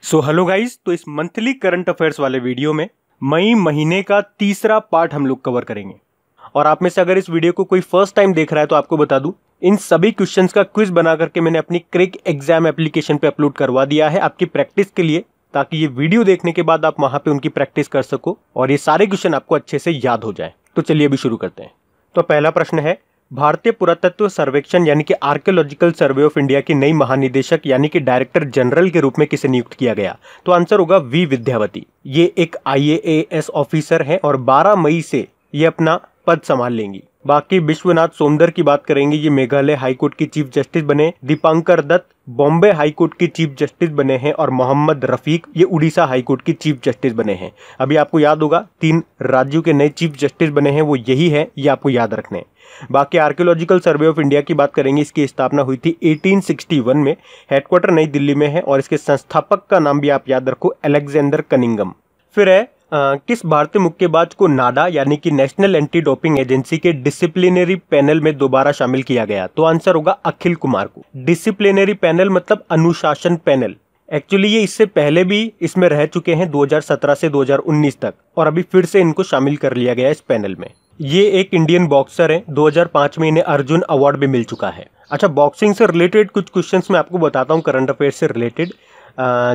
So hello guys, तो इस monthly current affairs वाले वीडियो में मई महीने का तीसरा पार्ट हम लोग कवर करेंगे। और आप में से अगर इस वीडियो को कोई फर्स्ट टाइम देख रहा है तो आपको बता दूं, इन सभी क्वेश्चंस का क्विज बना करके मैंने अपनी क्रिक एग्जाम एप्लीकेशन पे अपलोड करवा दिया है आपकी प्रैक्टिस के लिए, ताकि ये वीडियो देखने के बाद आप वहां पे उनकी प्रैक्टिस कर सको और ये सारे क्वेश्चन आपको अच्छे से याद हो जाए। तो चलिए अभी शुरू करते हैं। तो पहला प्रश्न है, भारतीय पुरातत्व सर्वेक्षण यानी कि आर्कियोलॉजिकल सर्वे ऑफ इंडिया की नई महानिदेशक यानी कि डायरेक्टर जनरल के रूप में किसे नियुक्त किया गया? तो आंसर होगा वी विद्यावती। ये एक IAAS ऑफिसर है और 12 मई से ये अपना पद संभाल लेंगी। बाकी विश्वनाथ सोमदर की बात करेंगे, ये मेघालय हाईकोर्ट की चीफ जस्टिस बने। दीपांकर दत्त बॉम्बे हाईकोर्ट की चीफ जस्टिस बने हैं और मोहम्मद रफीक ये उड़ीसा हाईकोर्ट की चीफ जस्टिस बने हैं। अभी आपको याद होगा 3 राज्यों के नए चीफ जस्टिस बने हैं, वो यही है, ये आपको याद रखने हैं। बाकी आर्कियोलॉजिकल सर्वे ऑफ इंडिया की बात करेंगे, इसकी स्थापना हुई थी 1861 में, हेडक्वार्टर नई दिल्ली में है और इसके संस्थापक का नाम भी आप याद रखो, अलेक्जेंडर कनिंगम। फिर है किस भारतीय मुक्केबाज को नाडा यानी कि नेशनल एंटी डोपिंग एजेंसी के डिसिप्लिनरी पैनल में दोबारा शामिल किया गया? तो आंसर होगा अखिल कुमार को। डिसिप्लिनरी पैनल मतलब अनुशासन पैनल। एक्चुअली ये इससे पहले भी इसमें रह चुके हैं 2017 से 2019 तक, और अभी फिर से इनको शामिल कर लिया गया इस पैनल में। ये एक इंडियन बॉक्सर है, 2005 में इन्हें अर्जुन अवार्ड भी मिल चुका है। अच्छा, बॉक्सिंग से रिलेटेड कुछ क्वेश्चंस मैं आपको बताता हूँ करंट अफेयर से रिलेटेड।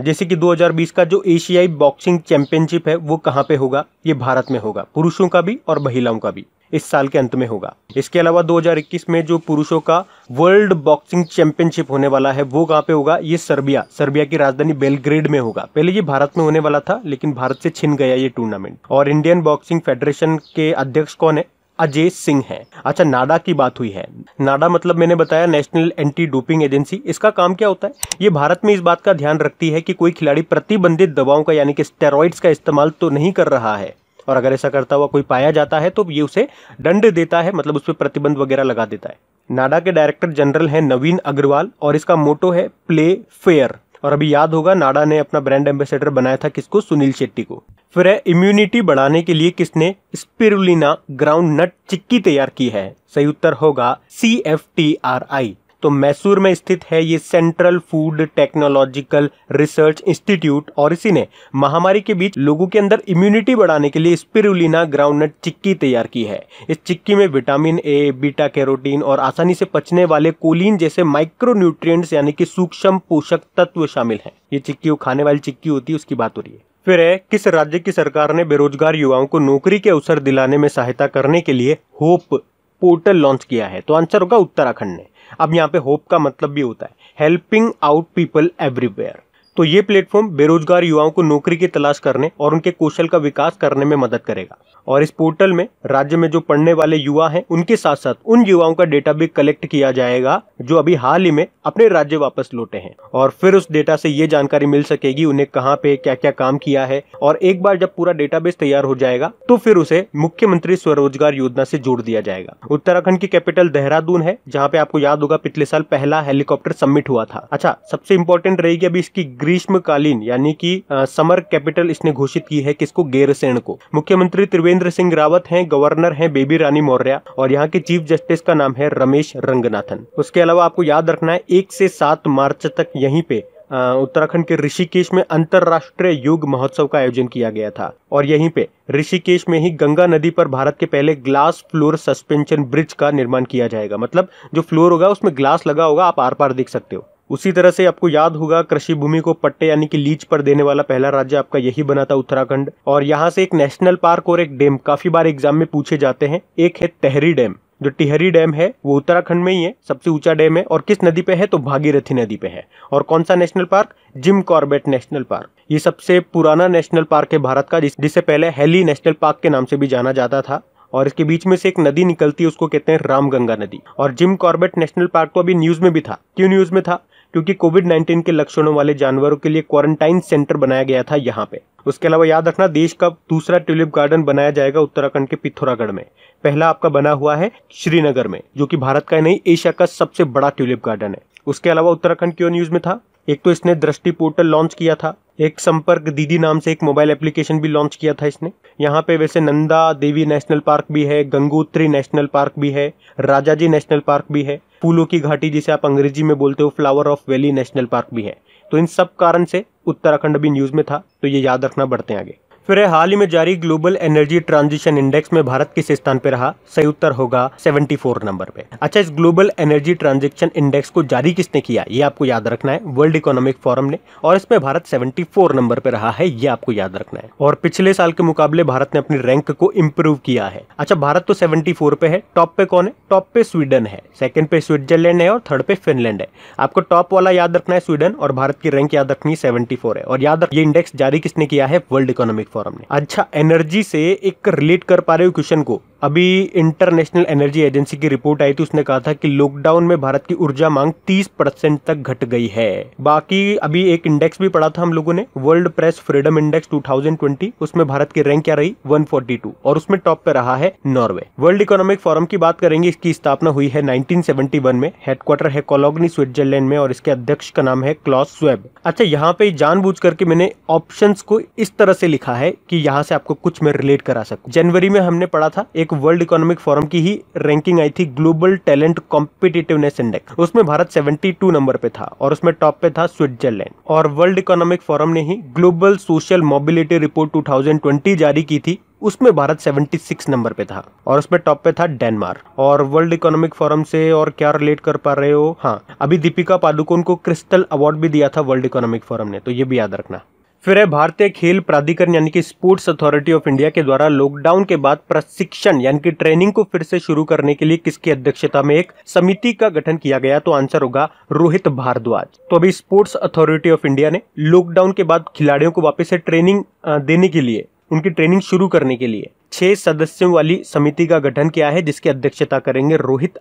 जैसे कि 2020 का जो एशियाई बॉक्सिंग चैंपियनशिप है वो कहाँ पे होगा? ये भारत में होगा, पुरुषों का भी और महिलाओं का भी इस साल के अंत में होगा। इसके अलावा 2021 में जो पुरुषों का वर्ल्ड बॉक्सिंग चैंपियनशिप होने वाला है वो कहाँ पे होगा? ये सर्बिया की राजधानी बेलग्रेड में होगा। पहले ये भारत में होने वाला था लेकिन भारत से छिन गया ये टूर्नामेंट। और इंडियन बॉक्सिंग फेडरेशन के अध्यक्ष कौन है? अजय सिंह है। अच्छा, नाडा की बात हुई है। नाडा मतलब मैंने बताया नेशनल एंटी डोपिंग एजेंसी। इसका काम क्या होता है? ये भारत में इस बात का ध्यान रखती है कि कोई खिलाड़ी प्रतिबंधित दवाओं का यानी कि स्टेरॉइड्स का इस्तेमाल तो नहीं कर रहा है, और अगर ऐसा करता हुआ कोई पाया जाता है तो ये उसे दंड देता है, मतलब उस पर प्रतिबंध वगैरह लगा देता है। नाडा के डायरेक्टर जनरल हैं नवीन अग्रवाल और इसका मोटो है प्ले फेयर। और अभी याद होगा नाडा ने अपना ब्रांड एम्बेसडर बनाया था किसको? सुनील शेट्टी को। फिर है इम्यूनिटी बढ़ाने के लिए किसने स्पिरुलिना ग्राउंड नट चिक्की तैयार की है? सही उत्तर होगा CFTRI। तो मैसूर में स्थित है ये central food technological research institute, और इसी ने महामारी के बीच लोगों के अंदर इम्यूनिटी बढ़ाने के लिए स्पिरुलिना ग्राउंडनट चिक्की तैयार की है। इस चिक्की में विटामिन A, बीटा कैरोटीन और आसानी से पचने वाले कोलिन जैसे माइक्रो न्यूट्रिएंट्स यानी कि सूक्ष्म पोषक तत्व शामिल हैं। ये चिक्की वो खाने वाली चिक्की होती है, उसकी बात हो रही है। फिर है किस राज्य की सरकार ने बेरोजगार युवाओं को नौकरी के अवसर दिलाने में सहायता करने के लिए होप पोर्टल लॉन्च किया है? तो आंसर होगा उत्तराखंड ने। अब यहाँ पे होप का मतलब भी होता है हेल्पिंग आउट पीपल एवरीवेयर। तो ये प्लेटफॉर्म बेरोजगार युवाओं को नौकरी की तलाश करने और उनके कौशल का विकास करने में मदद करेगा। और इस पोर्टल में राज्य में जो पढ़ने वाले युवा हैं उनके साथ साथ उन युवाओं का डेटा भी कलेक्ट किया जाएगा जो अभी हाल ही में अपने राज्य वापस लौटे हैं, और फिर उस डेटा से ये जानकारी मिल सकेगी उन्हें कहाँ पे क्या क्या काम किया है। और एक बार जब पूरा डेटाबेस तैयार हो जाएगा तो फिर उसे मुख्यमंत्री स्वरोजगार योजना से जोड़ दिया जाएगा। उत्तराखंड की कैपिटल देहरादून है, जहाँ पे आपको याद होगा पिछले साल पहला हेलीकॉप्टर समिट हुआ था। अच्छा, सबसे इंपॉर्टेंट रहेगी अभी इसकी ग्रीष्मकालीन यानी कि समर कैपिटल इसने घोषित की है किसको? गैरसैंण को। मुख्यमंत्री त्रिवेंद्र सिंह रावत हैं, गवर्नर हैं बेबी रानी मौर्य, और यहाँ के चीफ जस्टिस का नाम है रमेश रंगनाथन। उसके अलावा आपको याद रखना है 1 से 7 मार्च तक यहीं पे उत्तराखंड के ऋषिकेश में अंतरराष्ट्रीय योग महोत्सव का आयोजन किया गया था, और यहीं पे ऋषिकेश में ही गंगा नदी पर भारत के पहले ग्लास फ्लोर सस्पेंशन ब्रिज का निर्माण किया जाएगा। मतलब जो फ्लोर होगा उसमें ग्लास लगा होगा, आप आर पार देख सकते हो। उसी तरह से आपको याद होगा कृषि भूमि को पट्टे यानी कि लीज पर देने वाला पहला राज्य आपका यही बना था उत्तराखंड। और यहाँ से एक नेशनल पार्क और एक डैम काफी बार एग्जाम में पूछे जाते हैं। एक है टिहरी डैम। जो टिहरी डैम है वो उत्तराखंड में ही है, सबसे ऊंचा डैम है, और किस नदी पे है? तो भागीरथी नदी पे है। और कौन सा national park? Jim Corbett national park. ये सबसे पुराना नेशनल पार्क है भारत का, जिसे पहले हेली नेशनल पार्क के नाम से भी जाना जाता था। और इसके बीच में से एक नदी निकलती है, उसको कहते हैं रामगंगा नदी। और जिम कॉर्बेट नेशनल पार्क तो अभी न्यूज में भी था। क्यों न्यूज में था? क्योंकि कोविड-19 के लक्षणों वाले जानवरों के लिए क्वारंटाइन सेंटर बनाया गया था यहाँ पे। उसके अलावा याद रखना देश का दूसरा ट्यूलिप गार्डन बनाया जाएगा उत्तराखंड के पिथौरागढ़ में। पहला आपका बना हुआ है श्रीनगर में, जो कि भारत का नहीं एशिया का सबसे बड़ा ट्यूलिप गार्डन है। उसके अलावा उत्तराखंड क्यों न्यूज में था? एक तो इसने दृष्टि पोर्टल लॉन्च किया था, एक संपर्क दीदी नाम से एक मोबाइल एप्लीकेशन भी लॉन्च किया था इसने। यहाँ पे वैसे नंदा देवी नेशनल पार्क भी है, गंगोत्री नेशनल पार्क भी है, राजाजी नेशनल पार्क भी है, फूलों की घाटी जिसे आप अंग्रेजी में बोलते हो flower of valley national park भी है। तो इन सब कारण से उत्तराखंड अभी न्यूज में था, तो ये याद रखना। बढ़ते हैं आगे। फिर हाल ही में जारी ग्लोबल एनर्जी ट्रांजिशन इंडेक्स में भारत किस स्थान पे रहा? सही उत्तर होगा 74 नंबर पे। अच्छा, इस ग्लोबल एनर्जी ट्रांजिशन इंडेक्स को जारी किसने किया, ये आपको याद रखना है, वर्ल्ड इकोनॉमिक फोरम ने, और इसमें भारत 74 नंबर पे रहा है, ये आपको याद रखना है। और पिछले साल के मुकाबले भारत ने अपनी रैंक को इंप्रूव किया है। अच्छा, भारत तो 74 पे है। टॉप पे कौन है? टॉप पे स्वीडन है, सेकंड पे स्विट्जरलैंड है और थर्ड पे फिनलैंड है। आपको टॉप वाला याद रखना है स्वीडन, और भारत की रैंक याद रखनी 74 है। और याद रख, ये इंडेक्स जारी किसने किया है? वर्ल्ड इकोनॉमिक फोरम ने। अच्छा, एनर्जी से एक रिलेट कर पा रहे हो क्वेश्चन को? अभी इंटरनेशनल एनर्जी एजेंसी की रिपोर्ट आई थी, उसने कहा था कि लॉकडाउन में भारत की ऊर्जा मांग 30% तक घट गई है। बाकी अभी एक इंडेक्स भी पढ़ा था हम लोगों ने, वर्ल्ड प्रेस फ्रीडम इंडेक्स 2020, उसमें भारत की रैंक क्या रही? 142, और उसमें टॉप पे रहा है नॉर्वे। वर्ल्ड इकोनॉमिक फोरम की बात करेंगे, इसकी स्थापना हुई है 1971 में, हेडक्वार्टर है कोलोग्नी स्विट्जरलैंड में, और इसके अध्यक्ष का नाम है क्लॉस स्वेब। अच्छा, यहाँ पे जानबूझ करके मैंने ऑप्शंस को इस तरह से लिखा है कि यहाँ से आपको कुछ में रिलेट करा सकूं। जनवरी में हमने पढ़ा था एक वर्ल्ड इकोनॉमिक फोरम की ही रैंकिंग आई थी, ग्लोबल टैलेंट कॉम्पिटिटिवनेस इंडेक्स, उसमें भारत 72 नंबर पे था, और उसमें टॉप पे था स्विट्जरलैंड। और वर्ल्ड इकोनॉमिक फोरम ने ही ग्लोबल सोशल मोबिलिटी रिपोर्ट 2020 जारी की थी, उसमें भारत 76 नंबर पे था, और उसमें टॉप पे था डेनमार्क। और वर्ल्ड इकोनॉमिक फोरम से और क्या रिलेट कर पा रहे हो? हाँ, अभी दीपिका पादुकोण को क्रिस्टल अवार्ड भी दिया था वर्ल्ड इकोनॉमिक फोरम ने, तो ये भी याद रखना। फिर है भारतीय खेल प्राधिकरण यानी कि स्पोर्ट्स अथॉरिटी ऑफ इंडिया के द्वारा लॉकडाउन के बाद प्रशिक्षण यानी कि ट्रेनिंग को फिर से शुरू करने के लिए किसकी अध्यक्षता में एक समिति का गठन किया गया? तो आंसर होगा रोहित भारद्वाज। तो अभी स्पोर्ट्स अथॉरिटी ऑफ इंडिया ने लॉकडाउन के बाद खिलाड़ियों को वापस से ट्रेनिंग देने के लिए, उनकी ट्रेनिंग शुरू करने के लिए 6 सदस्यों वाली समिति का गठन किया है, जिसकी अध्यक्षता करेंगे रोहित,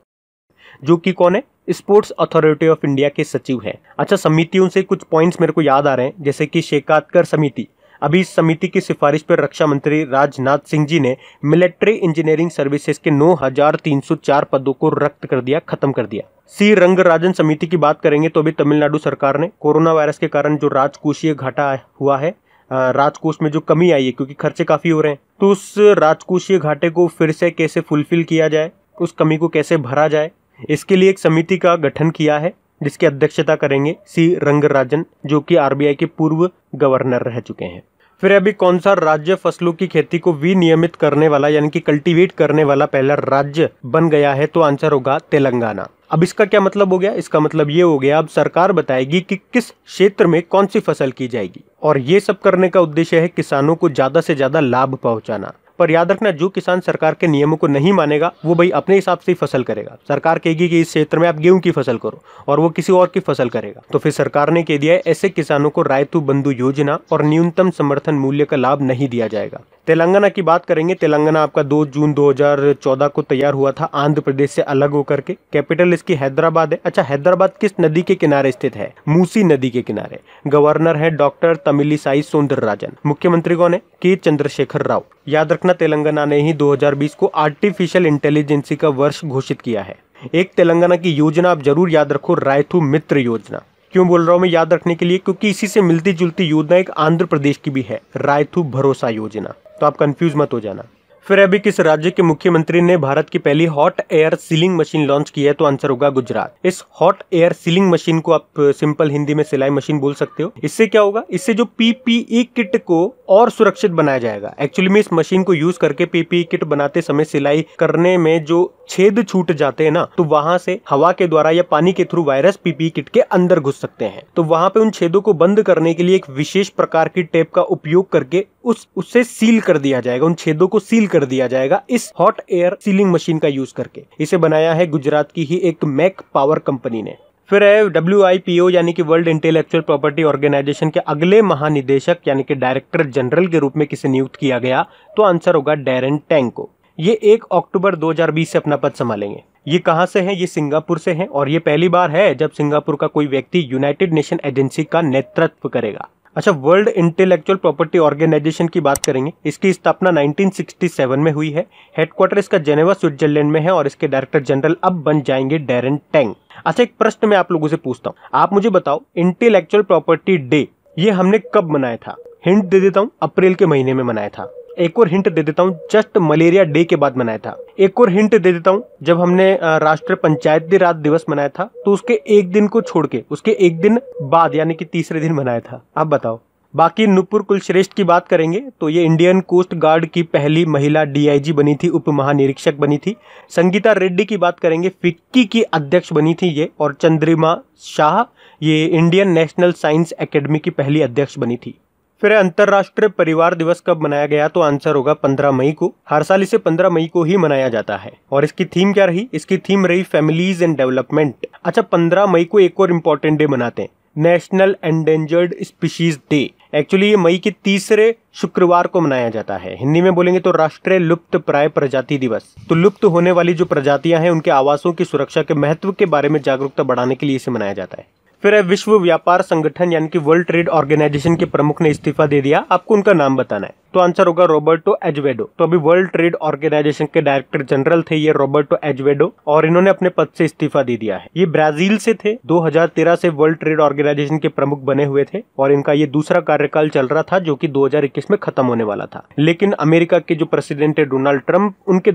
जो कि कौन है? स्पोर्ट्स अथॉरिटी ऑफ इंडिया के सचिव हैं। अच्छा, समितियों से कुछ पॉइंट्स मेरे को याद आ रहे हैं, जैसे कि शेखावत समिति। अभी इस समिति की सिफारिश पर रक्षा मंत्री राजनाथ सिंह जी ने मिलिट्री इंजीनियरिंग सर्विसेज के 9304 पदों को रद्द कर दिया, खत्म कर दिया। सी रंगराजन समिति की बात करेंगे तो अभी तमिलनाडु सरकार ने कोरोना वायरस के कारण जो राजकोषीय घाटा हुआ है, राजकोष में जो कमी आई है क्योंकि खर्चे काफी हो रहे हैं, तो उस राजकोषीय घाटे को फिर से कैसे फुलफिल किया जाए, उस कमी को कैसे भरा जाए, इसके लिए एक समिति का गठन किया है, जिसकी अध्यक्षता करेंगे सी रंगराजन, जो कि आरबीआई के पूर्व गवर्नर रह चुके हैं। फिर अभी कौन सा राज्य फसलों की खेती को विनियमित करने वाला यानी कि कल्टीवेट करने वाला पहला राज्य बन गया है? तो आंसर होगा तेलंगाना। अब इसका क्या मतलब हो गया? इसका मतलब ये हो गया, अब सरकार बताएगी कि किस क्षेत्र में कौन सी फसल की जाएगी, और ये सब करने का उद्देश्य है किसानों को ज्यादा से ज्यादा लाभ पहुंचाना। पर याद रखना, जो किसान सरकार के नियमों को नहीं मानेगा वो भाई अपने हिसाब से ही फसल करेगा। सरकार कहेगी कि इस क्षेत्र में आप गेहूं की फसल करो, और वो किसी और की फसल करेगा, तो फिर सरकार ने कह दिया है ऐसे किसानों को रायतु बंधु योजना और न्यूनतम समर्थन मूल्य का लाभ नहीं दिया जाएगा। तेलंगाना की बात करेंगे, तेलंगाना आपका 2 जून 2014 को तैयार हुआ था आंध्र प्रदेश से अलग होकर के। कैपिटल इसकी हैदराबाद है। अच्छा, हैदराबाद किस नदी के किनारे स्थित है? मूसी नदी के किनारे। गवर्नर है डॉक्टर तमिलिसाई सौंदरराजन। मुख्यमंत्री कौन है? के चंद्रशेखर राव। याद रखना, तेलंगाना ने ही 2020 को आर्टिफिशियल इंटेलिजेंसी का वर्ष घोषित किया है। एक तेलंगाना की योजना आप जरूर याद रखो, रायतु मित्र योजना। क्यों बोल रहा हूं मैं याद रखने के लिए? क्योंकि इसी से मिलती जुलती योजना एक आंध्र प्रदेश की भी है, रायतु भरोसा योजना, तो आप कंफ्यूज मत हो जाना। फिर अभी किस राज्य के मुख्यमंत्री ने भारत की पहली hot air sealing machine launch की है? तो आंसर होगा गुजरात। इस हॉट एयर सीलिंग मशीन को आप सिंपल हिंदी में सिलाई मशीन बोल सकते हो। इससे क्या होगा? इससे जो पीपीई किट को और सुरक्षित बनाया जाएगा। एक्चुअली में इस मशीन को यूज करके पीपीई किट बनाते समय सिलाई करने में जो छेद छूट जाते हैं ना, तो वहां से हवा के द्वारा या पानी के थ्रू वायरस पीपीई किट के अंदर घुस सकते हैं। तो वहां पे उन छेदों को बंद करने के लिए एक विशेष प्रकार की टेप का उपयोग करके उससे सील कर दिया जाएगा, उन छेदों को सील कर दिया जाएगा इस हॉट एयर सीलिंग मशीन का यूज करके। इसे बनाया है गुजरात की ही एक मैक पावर कंपनी ने। फिर है WIPO यानी कि वर्ल्ड इंटेलेक्चुअल प्रॉपर्टी ऑर्गेनाइजेशन के अगले महानिदेशक यानी कि डायरेक्टर जनरल के रूप में किसे नियुक्त किया गया? तो आंसर होगा डैरेन टैंग को। ये 1 अक्टूबर 2020 से अपना पद संभालेंगे। ये कहां से है? ये सिंगापुर से है, और ये पहली बार है जब सिंगापुर का कोई व्यक्ति यूनाइटेड नेशन एजेंसी का नेतृत्व करेगा। अच्छा, वर्ल्ड इंटेलेक्चुअल प्रॉपर्टी ऑर्गेनाइजेशन की बात करेंगे। इसकी स्थापना 1967 में हुई है। हेडक्वार्टर इसका जेनेवा स्विट्जरलैंड में है, और इसके डायरेक्टर जनरल अब बन जाएंगे डैरेन टैंग। अच्छा, एक प्रश्न मैं आप लोगों से पूछता हूँ, आप मुझे बताओ इंटेलेक्चुअल प्रॉपर्टी डे ये हमने कब मनाया था? हिंट दे देता हूँ, अप्रैल के महीने में मनाया था। एक और हिंट दे देता हूँ, जस्ट मलेरिया डे के बाद मनाया था। एक और हिंट दे देता हूँ, जब हमने राष्ट्रीय पंचायती राज दिवस मनाया था तो उसके एक दिन को छोड़ के उसके एक दिन बाद यानी कि तीसरे दिन मनाया था। आप बताओ। बाकी नुपुर कुलश्रेष्ठ की बात करेंगे तो ये इंडियन कोस्ट गार्ड की पहली महिला डीआईजी बनी थी, उप महानिरीक्षक बनी थी। संगीता रेड्डी की बात करेंगे, फिक्की की अध्यक्ष बनी थी ये। और चंद्रिमा शाह ये इंडियन नेशनल साइंस एकेडमी की पहली अध्यक्ष बनी थी। फिर अंतर्राष्ट्रीय परिवार दिवस कब मनाया गया, तो आंसर होगा 15 मई को। हर साल इसे 15 मई को ही मनाया जाता है। और इसकी थीम क्या रही, इसकी थीम रही फैमिलीज एंड डेवलपमेंट। अच्छा, 15 मई को एक और इम्पोर्टेंट डे मनाते हैं, national endangered species day. Actually ये मई के तीसरे शुक्रवार को मनाया जाता है। हिंदी में बोलेंगे तो राष्ट्रीय लुप्त प्राय प्रजाति दिवस। तो लुप्त होने वाली जो प्रजातियां हैं उनके आवासों की सुरक्षा के महत्व के बारे में जागरूकता बढ़ाने के लिए इसे मनाया जाता है। फिर है विश्व व्यापार संगठन यानी कि वर्ल्ड ट्रेड ऑर्गेनाइजेशन के प्रमुख ने इस्तीफा दे दिया। आपको उनका नाम बताना है, तो आंसर होगा रॉबर्टो एजवेडो। तो अभी वर्ल्ड ट्रेड ऑर्गेनाइजेशन के डायरेक्टर जनरल थे ये रॉबर्टो एजवेडो, और इन्होंने अपने पद से इस्तीफा दे दिया है। ये ब्राजील से थे, 2013 से वर्ल्ड ट्रेड ऑर्गेनाइजेशन के प्रमुख बने हुए थे और इनका ये दूसरा कार्यकाल चल रहा था जो कि 2021 में खत्म होने वाला था। लेकिन अमेरिका के जो प्रेसिडेंट है डोनाल्ड ट्रंप, उनके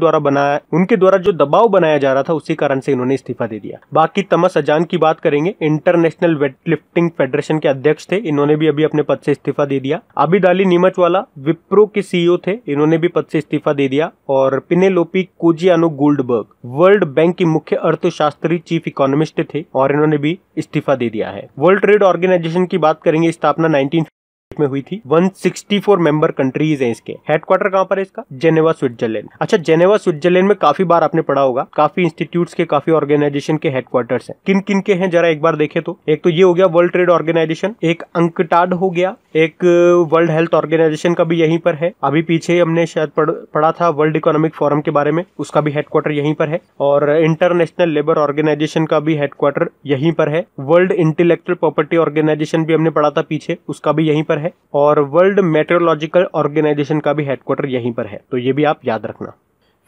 द्वारा जो दबाव बनाया जा रहा था उसी कारण से इन्होंने इस्तीफा दे दिया। बाकी तमस अजान की बात करेंगे, इंटरनेशनल वेटलिफ्टिंग फेडरेशन के अध्यक्ष थे, इन्होंने भी अभी अपने पद से इस्तीफा दे दिया। आबिद अली नीमचवाला विप्रो के सीईओ थे, इन्होंने भी पद से इस्तीफा दे दिया। और पिनेलोपी कोजियानो गोल्डबर्ग वर्ल्ड बैंक की मुख्य अर्थशास्त्री चीफ इकोनॉमिस्ट थे और इन्होंने भी इस्तीफा दे दिया है। वर्ल्ड ट्रेड ऑर्गेनाइजेशन की बात करेंगे, स्थापना 19 में हुई थी। 164 मेंबर कंट्रीज हैं इसके। हेडक्वार्टर कहां पर है इसका, जेनेवा स्विट्जरलैंड। अच्छा, जेनेवा स्विट्जरलैंड में काफी बार आपने पढ़ा होगा, काफी इंस्टीट्यूट्स के, काफी ऑर्गेनाइजेशन के हेडक्वार्टर्स हैं। किन किन के हैं जरा एक बार देखें तो, एक तो ये हो गया वर्ल्ड ट्रेड ऑर्गेनाइजेशन, एक अंकटाड हो गया, एक वर्ल्ड हेल्थ ऑर्गेनाइजेशन का भी यहीं पर है। अभी पीछे हमने शायद पढ़ा था वर्ल्ड इकोनॉमिक फोरम के बारे में, उसका भी हेडक्वार्टर यहीं पर है। और इंटरनेशनल लेबर ऑर्गेनाइजेशन का भी हेडक्वार्टर यहीं पर है। वर्ल्ड इंटेलेक्चुअल प्रॉपर्टी ऑर्गेनाइजेशन भी हमने पढ़ा था पीछे, उसका भी यहीं पर है। और वर्ल्ड मेट्रोलॉजिकल ऑर्गेनाइजेशन का भी हेडक्वार्टर यहीं पर है, तो ये भी आप याद रखना।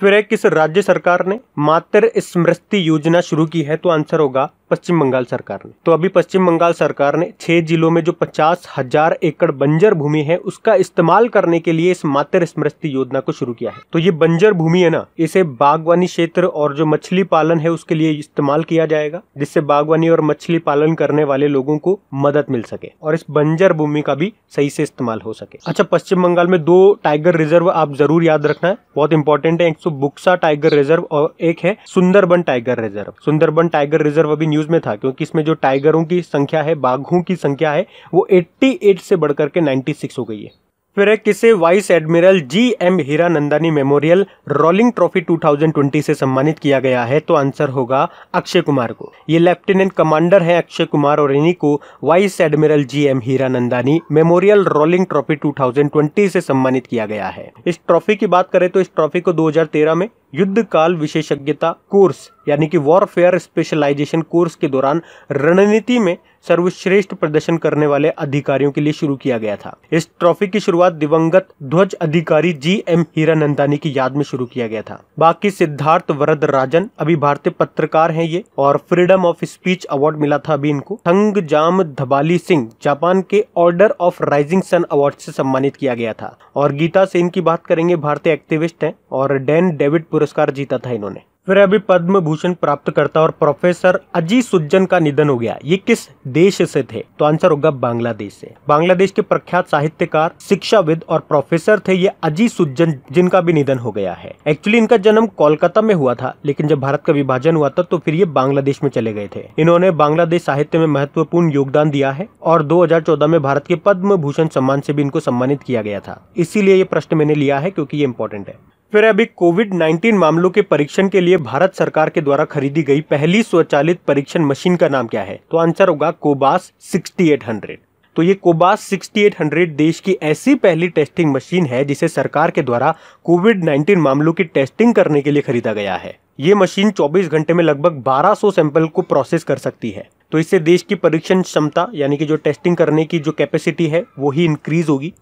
फिर है किस राज्य सरकार ने मातृ स्मृति योजना शुरू की है, तो आंसर होगा पश्चिम बंगाल सरकार ने। तो अभी पश्चिम बंगाल सरकार ने 6 जिलों में जो 50,000 एकड़ बंजर भूमि है उसका इस्तेमाल करने के लिए इस मातृ स्मृति योजना को शुरू किया है। तो ये बंजर भूमि है ना, इसे बागवानी क्षेत्र और जो मछली पालन है उसके लिए इस्तेमाल किया जाएगा, जिससे बागवानी और मछली पालन करने वाले लोगों को मदद मिल सके और इस बंजर भूमि का भी सही से इस्तेमाल हो सके। अच्छा, पश्चिम बंगाल में 2 टाइगर रिजर्व आप जरूर याद रखना है, बहुत इंपॉर्टेंट है। एक तो बुक्सा टाइगर रिजर्व और एक है Sundarban tiger reserve. Sundarban tiger reserve अभी न्यूज में था क्योंकि इसमें जो टाइगरों की संख्या है, बाघों की संख्या है, वो 88 से बढ़कर के 96 हो गई है। फिर है किसे vice admiral GM. Hiranandani memorial rolling trophy 2020 से सम्मानित किया गया है, तो आंसर होगा अक्षय कुमार को। ये लेफ्टिनेंट कमांडर है अक्षय कुमार और इन्हीं को vice admiral GM. Hiranandani memorial rolling trophy 2020 से सम्मानित किया गया है। इस ट्रॉफी की बात करें तो इस ट्रॉफी को 2013 में युद्ध काल विशेषज्ञता कोर्स यानी कि वॉरफेयर स्पेशलाइजेशन कोर्स के दौरान रणनीति में सर्वश्रेष्ठ प्रदर्शन करने वाले अधिकारियों के लिए शुरू किया गया था। इस ट्रॉफी की शुरुआत दिवंगत ध्वज अधिकारी जी.एम. हीरानंदानी की याद में शुरू किया गया था। बाकी सिद्धार्थ वरदराजन अभी भारतीय पत्रकार हैं ये, और फ्रीडम ऑफ स्पीच अवार्ड मिला था अभी इनको। थंगजाम धबाली सिंह जापान के order of rising sun award से सम्मानित किया गया था। और गीता सेन की बात करेंगे, भारतीय एक्टिविस्ट हैं और डैन डेविड पुरस्कार जीता था इन्होंने। फिर अभी पद्म भूषण प्राप्तकर्ता और प्रोफेसर अजी सुज्जन का निधन हो गया। ये किस देश से थे, तो आंसर होगा बांग्लादेश से। बांग्लादेश के प्रख्यात साहित्यकार, शिक्षाविद और प्रोफेसर थे ये अजी सुज्जन, जिनका भी निधन हो गया है। एक्चुअली इनका जन्म कोलकाता में हुआ था, लेकिन जब भारत का विभाजन हुआ था तो फिर ये बांग्लादेश में चले गए थे। इन्होंने बांग्लादेश साहित्य में महत्वपूर्ण योगदान दिया है और 2014 में भारत के पद्म भूषण सम्मान से भी इनको सम्मानित किया गया था। इसीलिए ये प्रश्न मैंने लिया है क्योंकि ये इंपॉर्टेंट है। फिर अभी कोविड-19 मामलों के परीक्षण के लिए भारत सरकार के द्वारा खरीदी गई पहली स्वचालित परीक्षण मशीन का नाम क्या है, तो आंसर होगा कोबास 6800। तो ये कोबास 6800 देश की ऐसी पहली टेस्टिंग मशीन है जिसे सरकार के द्वारा कोविड-19 मामलों की टेस्टिंग करने के लिए खरीदा गया है। ये मशीन 24 घंटे में लगभग 1200 सैंपल को प्रोसेस कर सकती है। तो इससे देश की परीक्षण क्षमता यानी कि जो टेस्टिंग करने की जो कैपेसिटी है वो ही इंक्रीज होगी।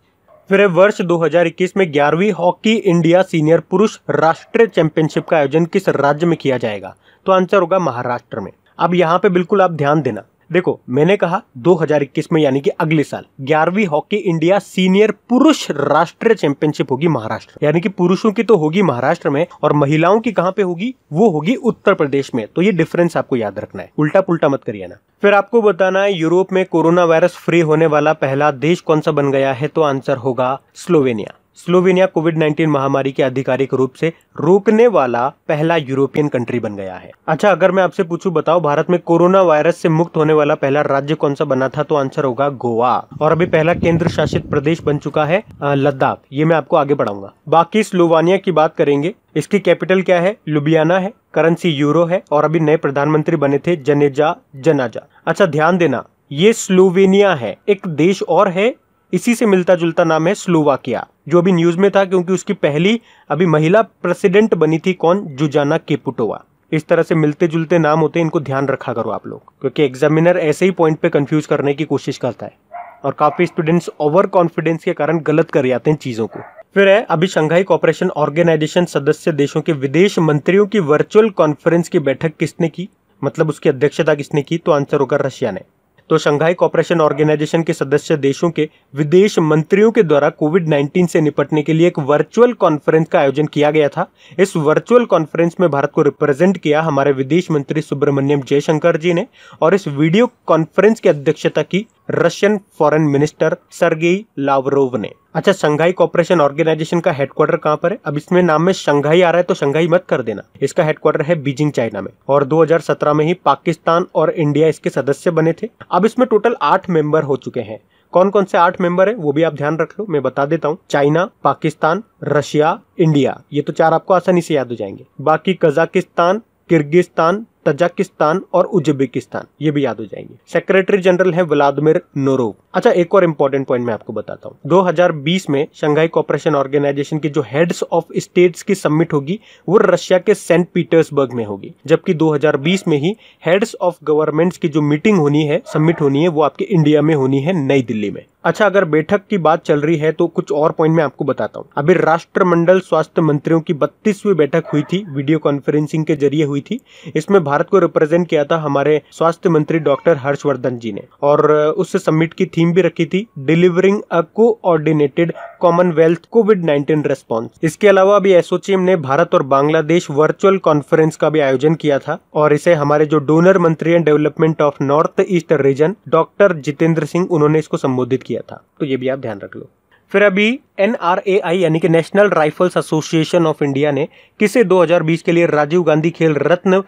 फिर वर्ष 2021 में 11वीं हॉकी इंडिया सीनियर पुरुष राष्ट्रीय चैंपियनशिप का आयोजन किस राज्य में किया जाएगा, तो आंसर होगा महाराष्ट्र में। अब यहाँ पे बिल्कुल आप ध्यान देना, देखो मैंने कहा 2021 में यानी कि अगले साल 11वीं हॉकी इंडिया सीनियर पुरुष राष्ट्रीय चैंपियनशिप होगी महाराष्ट्र, यानी कि पुरुषों की तो होगी महाराष्ट्र में और महिलाओं की कहां पे होगी, वो होगी उत्तर प्रदेश में। तो ये डिफरेंस आपको याद रखना है, उल्टा पुल्टा मत करिए ना। फिर आपको बताना है यूरोप में कोरोना वायरस फ्री होने वाला पहला देश कौन सा बन गया है, तो आंसर होगा स्लोवेनिया। स्लोवेनिया कोविड-19 महामारी के आधिकारिक रूप से रोकने वाला पहला यूरोपियन कंट्री बन गया है। अच्छा, अगर मैं आपसे पूछूं बताओ भारत में कोरोना वायरस से मुक्त होने वाला पहला राज्य कौन सा बना था, तो आंसर होगा गोवा। और अभी पहला केंद्र शासित प्रदेश बन चुका है लद्दाख। ये मैं आपको आगे पढ़ाऊंगा। बाकी स्लोवानिया की बात करेंगे, इसकी कैपिटल क्या है, लुबियाना है, करेंसी यूरो है और अभी नए प्रधानमंत्री बने थे जनेजा जनाजा। अच्छा ध्यान देना, ये स्लोवेनिया है, एक देश और है इसी से मिलता जुलता नाम है स्लोवाकिया, जो अभी न्यूज में था क्योंकि उसकी पहली अभी महिला प्रेसिडेंट बनी थी कौन, जुजाना केपुटोवा। इस तरह से मिलते जुलते नाम होते हैं, इनको ध्यान रखा करो आप लोग, क्योंकि एग्जामिनर ऐसे ही पॉइंट पे कंफ्यूज करने की कोशिश करता है और काफी स्टूडेंट्स ओवर कॉन्फिडेंस के कारण गलत कर जाते हैं चीजों को। फिर है अभी शंघाई कोऑपरेशन ऑर्गेनाइजेशन सदस्य देशों के विदेश मंत्रियों की वर्चुअल कॉन्फ्रेंस की बैठक किसने की, मतलब उसकी अध्यक्षता किसने की, तो आंसर होगा रशिया ने। तो शंघाई कोऑपरेशन ऑर्गेनाइजेशन के सदस्य देशों के विदेश मंत्रियों के द्वारा कोविड-19 से निपटने के लिए एक वर्चुअल कॉन्फ्रेंस का आयोजन किया गया था। इस वर्चुअल कॉन्फ्रेंस में भारत को रिप्रेजेंट किया हमारे विदेश मंत्री सुब्रमण्यम जयशंकर जी ने और इस वीडियो कॉन्फ्रेंस की अध्यक्षता की Russian foreign minister Sergei Lavrov ने। अच्छा, शंघाई कोऑपरेशन ऑर्गेनाइजेशन का हेडक्वार्टर कहां पर है, अब इसमें नाम में शंघाई आ रहा है तो शंघाई मत कर देना, इसका हेडक्वार्टर है बीजिंग चाइना में और 2017 में ही पाकिस्तान और इंडिया इसके सदस्य बने थे। अब इसमें टोटल 8 मेंबर हो चुके हैं। कौन कौन से 8 मेंबर है वो भी आप ध्यान रख लो, मैं बता देता हूँ। चाइना, पाकिस्तान, रशिया, इंडिया, ये तो 4 आपको आसानी से याद हो जाएंगे। बाकी कजाकिस्तान, किर्गिस्तान, तजाकिस्तान और उज्बेकिस्तान, ये भी याद हो जाएंगे। सेक्रेटरी जनरल है व्लादिमीर नोरोव। अच्छा, एक और इंपॉर्टेंट पॉइंट मैं आपको बताता हूँ। 2020 में शंघाई कोऑपरेशन ऑर्गेनाइजेशन की जो हेड्स ऑफ स्टेट्स की समिट होगी वो रशिया के सेंट पीटर्सबर्ग में होगी, जबकि 2020 में ही हेड्स ऑफ गवर्नमेंट्स की जो मीटिंग होनी है, समिट होनी है, वो आपके इंडिया में होनी है, नई दिल्ली में। अच्छा, अगर बैठक की बात चल रही है तो कुछ और पॉइंट मैं आपको बताता हूँ। अभी राष्ट्रमंडल स्वास्थ्य मंत्रियों की 32वीं बैठक हुई थी, वीडियो कॉन्फ्रेंसिंग के जरिए हुई थी। इसमें भारत को रिप्रेजेंट किया था हमारे स्वास्थ्य मंत्री डॉक्टर हर्षवर्धन जी ने और उस समिट की थीम भी रखी थी delivering a coordinated Commonwealth covid response. इसके अलावा अभी एसोचैम ने भारत और बांग्लादेश वर्चुअल कॉन्फ्रेंस का भी आयोजन किया था और इसे हमारे जो डोनर मंत्री हैं development of north east region doctor Jitendra Singh, उन्होंने इसको संबोधित किया था, तो ये भी आप ध्यान रख लो। फिर अभी NRAI यानी कि national rifles association of India ने किसे 2020 के लिए राजीव गांधी खेल रत्न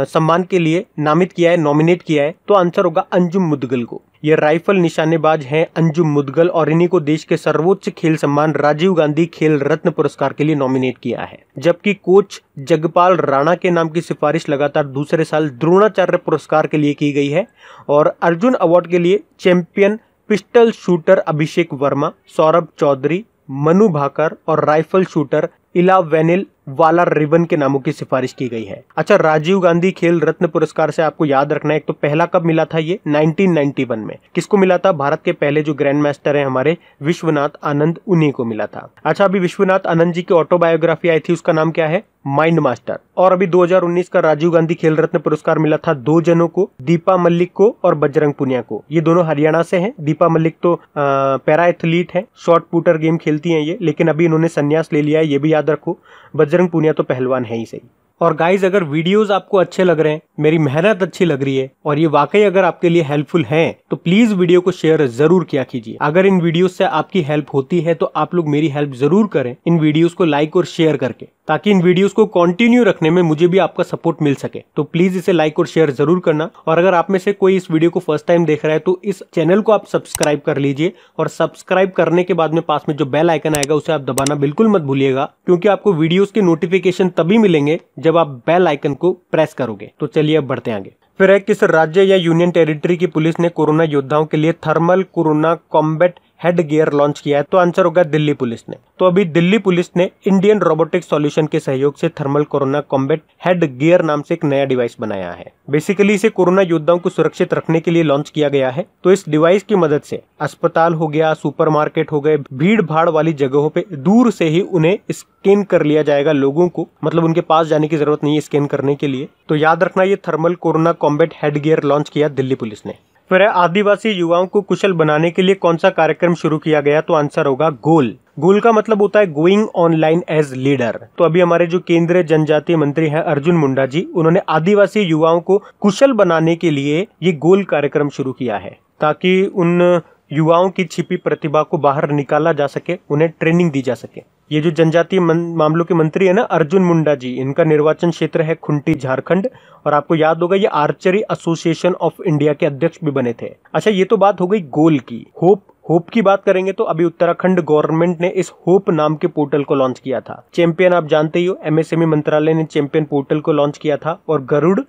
सम्मान के लिए नामित किया है, नॉमिनेट किया है, तो आंसर होगा अंजुम मुदगल को। ये राइफल निशानेबाज हैं अंजुम मुदगल और इन्हीं को देश के सर्वोच्च खेल सम्मान राजीव गांधी खेल रत्न पुरस्कार के लिए नॉमिनेट किया है। जबकि कोच जगपाल राणा के नाम की सिफारिश लगातार दूसरे साल द्रोणाचार्य पुरस्कार के लिए की गई है और अर्जुन अवार्ड के लिए चैंपियन पिस्टल शूटर अभिषेक वर्मा, सौरभ चौधरी, मनु भाकर और राइफल शूटर इला वेनिल वाला रिबन के नामों की सिफारिश की गई है। अच्छा, राजीव गांधी खेल रत्न पुरस्कार से आपको याद रखना है, एक तो पहला कब मिला था, ये 1991 में। किसको मिला था, भारत के पहले जो ग्रैंड मास्टर है हमारे विश्वनाथ आनंद, उन्हीं को मिला था। अच्छा, अभी विश्वनाथ आनंद जी की ऑटोबायोग्राफी आई थी, उसका नाम क्या है, माइंड मास्टर। और अभी 2019 का राजीव गांधी खेल रत्न पुरस्कार मिला था 2 जनों को, दीपा मलिक को और बजरंग पुनिया को। ये दोनों हरियाणा से हैं। दीपा मलिक तो पैरा एथलीट है, शॉर्ट पुटर गेम खेलती हैं ये, लेकिन अभी इन्होंने संन्यास ले लिया है, ये भी याद रखो। बजरंग पुनिया तो पहलवान है ही सही। और गाइज, अगर वीडियोस आपको अच्छे लग रहे हैं, मेरी मेहनत अच्छी लग रही है और ये वाकई अगर आपके लिए हेल्पफुल है, तो प्लीज वीडियो को शेयर जरूर किया कीजिए। अगर इन वीडियोस से आपकी हेल्प होती है तो आप लोग मेरी हेल्प जरूर करें इन वीडियोस को लाइक और शेयर करके, ताकि इन वीडियोस को कंटिन्यू रखने में मुझे भी आपका सपोर्ट मिल सके। तो प्लीज इसे लाइक और शेयर जरूर करना। और अगर आप में से कोई इस वीडियो को फर्स्ट टाइम देख रहा है तो इस चैनल को आप सब्सक्राइब कर लीजिए और सब्सक्राइब करने के बाद में पास में जो बेल आइकन आएगा उसे आप दबाना बिल्कुल मत भूलिएगा, क्योंकि आपको वीडियोस के नोटिफिकेशन तभी मिलेंगे जब आप बेल आइकन को प्रेस करोगे। तो चलिए अब बढ़ते आगे। फिर है, किस राज्य या यूनियन टेरिटरी की पुलिस ने कोरोना योद्धाओं के लिए thermal corona combat head gear launch किया है, तो आंसर होगा दिल्ली पुलिस ने। तो अभी दिल्ली पुलिस ने इंडियन रोबोटिक सॉल्यूशन के सहयोग से thermal corona combat head gear नाम से एक नया डिवाइस बनाया है। बेसिकली इसे कोरोना योद्धाओं को सुरक्षित रखने के लिए लॉन्च किया गया है। तो इस डिवाइस की मदद से अस्पताल हो गया, सुपरमार्केट हो गए, भीड़ भाड़ वाली जगहों पे दूर से ही उन्हें स्कैन कर लिया जाएगा लोगों को, मतलब उनके पास जाने की जरूरत नहीं है स्कैन करने के लिए। तो याद रखना, ये thermal corona combat head gear launch किया दिल्ली पुलिस ने। फिर आदिवासी युवाओं को कुशल बनाने के लिए कौन सा कार्यक्रम शुरू किया गया? तो आंसर होगा गोल। गोल का मतलब होता है गोइंग ऑनलाइन एज लीडर। तो अभी हमारे जो केंद्रीय जनजातीय मंत्री हैं अर्जुन मुंडा जी, उन्होंने आदिवासी युवाओं को कुशल बनाने के लिए ये गोल कार्यक्रम शुरू किया है, ताकि उन युवाओं की छिपी प्रतिभा को बाहर निकाला जा सके, उन्हें ट्रेनिंग दी जा सके। ये जो जनजातीय मामलों के मंत्री है ना अर्जुन मुंडा जी, इनका निर्वाचन क्षेत्र है खुंटी, झारखंड। और आपको याद होगा ये आर्चरी एसोसिएशन ऑफ इंडिया के अध्यक्ष भी बने थे। अच्छा, ये तो बात हो गई गोल की। होप की बात करेंगे तो अभी उत्तराखंड गवर्नमेंट ने इस होप नाम के पोर्टल को लॉन्च किया था। चैंपियन आप जानते ही हो, एमएसएमई मंत्रालय ने चैंपियन पोर्टल को लॉन्च किया था। और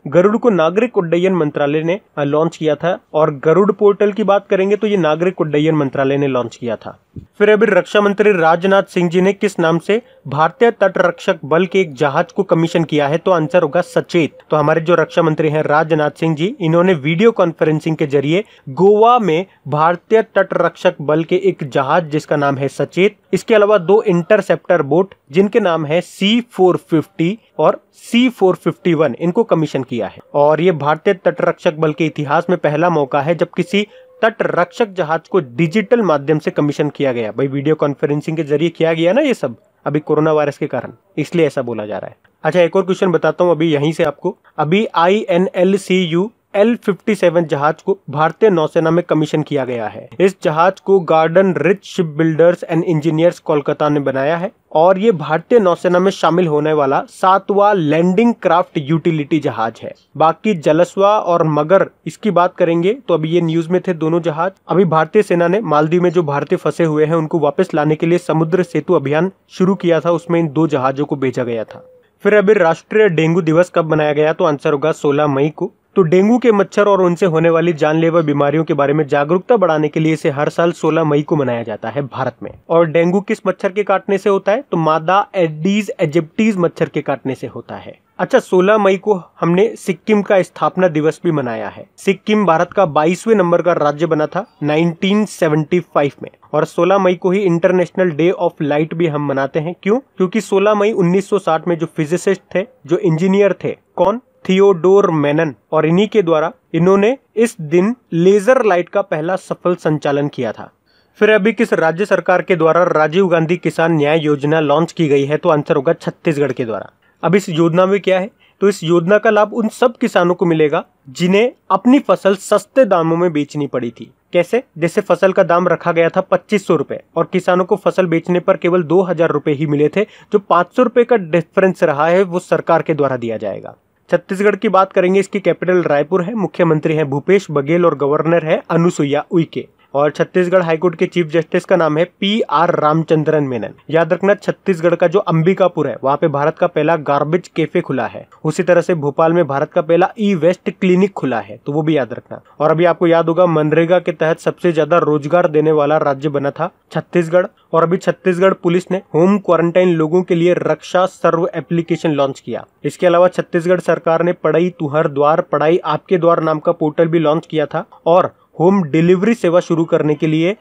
गरुड़ को नागरिक उड्डयन मंत्रालय ने लॉन्च किया था। और गरुड़ पोर्टल की बात करेंगे तो ये नागरिक उड्डयन मंत्रालय ने लॉन्च किया था। फिर अभी रक्षा मंत्री राजनाथ सिंह जी ने किस नाम से भारतीय तटरक्षक बल के एक जहाज को कमीशन किया है? तो आंसर होगा सचेत। तो हमारे जो रक्षा मंत्री हैं राजनाथ सिंह जी, इन्होंने वीडियो कॉन्फ्रेंसिंग के जरिए गोवा में भारतीय तटरक्षक बल के एक जहाज जिसका नाम है सचेत, इसके अलावा 2 इंटरसेप्टर बोट जिनके नाम है C450 और C451, इनको कमीशन किया है। और ये भारतीय तटरक्षक बल के इतिहास में पहला मौका है जब किसी तटरक्षक जहाज को डिजिटल माध्यम से कमीशन किया गया। भाई वीडियो कॉन्फ्रेंसिंग के जरिए किया गया ना ये सब, अभी कोरोना वायरस के कारण, इसलिए ऐसा बोला जा रहा है। अच्छा, एक और क्वेश्चन बताता हूँ अभी यहीं से आपको। अभी INLCU L57 जहाज को भारतीय नौसेना में कमीशन किया गया है। इस जहाज को garden rich ship builders and engineers Kolkata ने बनाया है और ये भारतीय नौसेना में शामिल होने वाला 7वां लैंडिंग क्राफ्ट यूटिलिटी जहाज है। बाकी जलस्वा और मगर इसकी बात करेंगे तो अभी ये न्यूज में थे दोनों जहाज। अभी भारतीय सेना ने मालदीव में जो भारतीय फंसे हुए हैं उनको वापस लाने के लिए समुद्र सेतु अभियान शुरू किया था, उसमें इन 2 जहाजों को भेजा गया था। फिर अभी राष्ट्रीय डेंगू दिवस कब मनाया गया? तो आंसर होगा 16 मई को। तो डेंगू के मच्छर और उनसे होने वाली जानलेवा बीमारियों के बारे में जागरूकता बढ़ाने के लिए इसे हर साल 16 मई को मनाया जाता है भारत में। और डेंगू किस मच्छर के काटने से होता है? तो मादा एडीज एजिप्टीज मच्छर के काटने से होता है। अच्छा, 16 मई को हमने सिक्किम का स्थापना दिवस भी मनाया है। सिक्किम भारत का 22वें नंबर का राज्य बना था 1975 में। और 16 मई को ही इंटरनेशनल डे ऑफ लाइट भी हम मनाते हैं। क्यों? क्योंकि 16 मई 1960 में जो फिजिसिस्ट थे, जो इंजीनियर थे, कौन? थियोडोर मेनन, और इन्हीं के द्वारा इन्होंने इस दिन लेजर लाइट का पहला सफल संचालन किया था। फिर अभी किस राज्य सरकार के द्वारा राजीव गांधी किसान न्याय योजना लॉन्च की गई है? तो आंसर होगा छत्तीसगढ़ के द्वारा। अब इस योजना में क्या है? तो इस योजना का लाभ उन सब किसानों को मिलेगा जिन्हें अपनी फसल सस्ते दामों में बेचनी पड़ी थी। कैसे? जैसे फसल का दाम रखा गया था 2500 रुपए और किसानों को फसल बेचने पर केवल 2000 रुपए ही मिले थे। जो 500 रुपए का डिफरेंस रहा है वो सरकार के द्वारा दिया जाएगा। छत्तीसगढ़ की बात करेंगे, इसकी कैपिटल रायपुर है, मुख्यमंत्री है भूपेश बघेल और गवर्नर है अनुसुईया उइके। और छत्तीसगढ़ हाईकोर्ट के चीफ जस्टिस का नाम है PR रामचंद्रन मेनन। याद रखना, छत्तीसगढ़ का जो अंबिकापुर है वहां पे भारत का पहला गार्बेज कैफे खुला है। उसी तरह से भोपाल में भारत का पहला ई-वेस्ट क्लिनिक खुला है, तो वो भी याद रखना। और अभी आपको याद होगा मनरेगा के तहत सबसे ज्यादा रोजगार देने वाला राज्य बना था छत्तीसगढ़। और अभी छत्तीसगढ़ पुलिस ने होम क्वारंटाइन लोगों के लिए रक्षा सर्व एप्लीकेशन लॉन्च किया। इसके अलावा छत्तीसगढ़ सरकार ने पढ़ाई तुहर द्वार, पढ़ाई आपके द्वार नाम का पोर्टल भी लॉन्च किया था। और होम डिलीवरी सेवा शुरू करने के लिए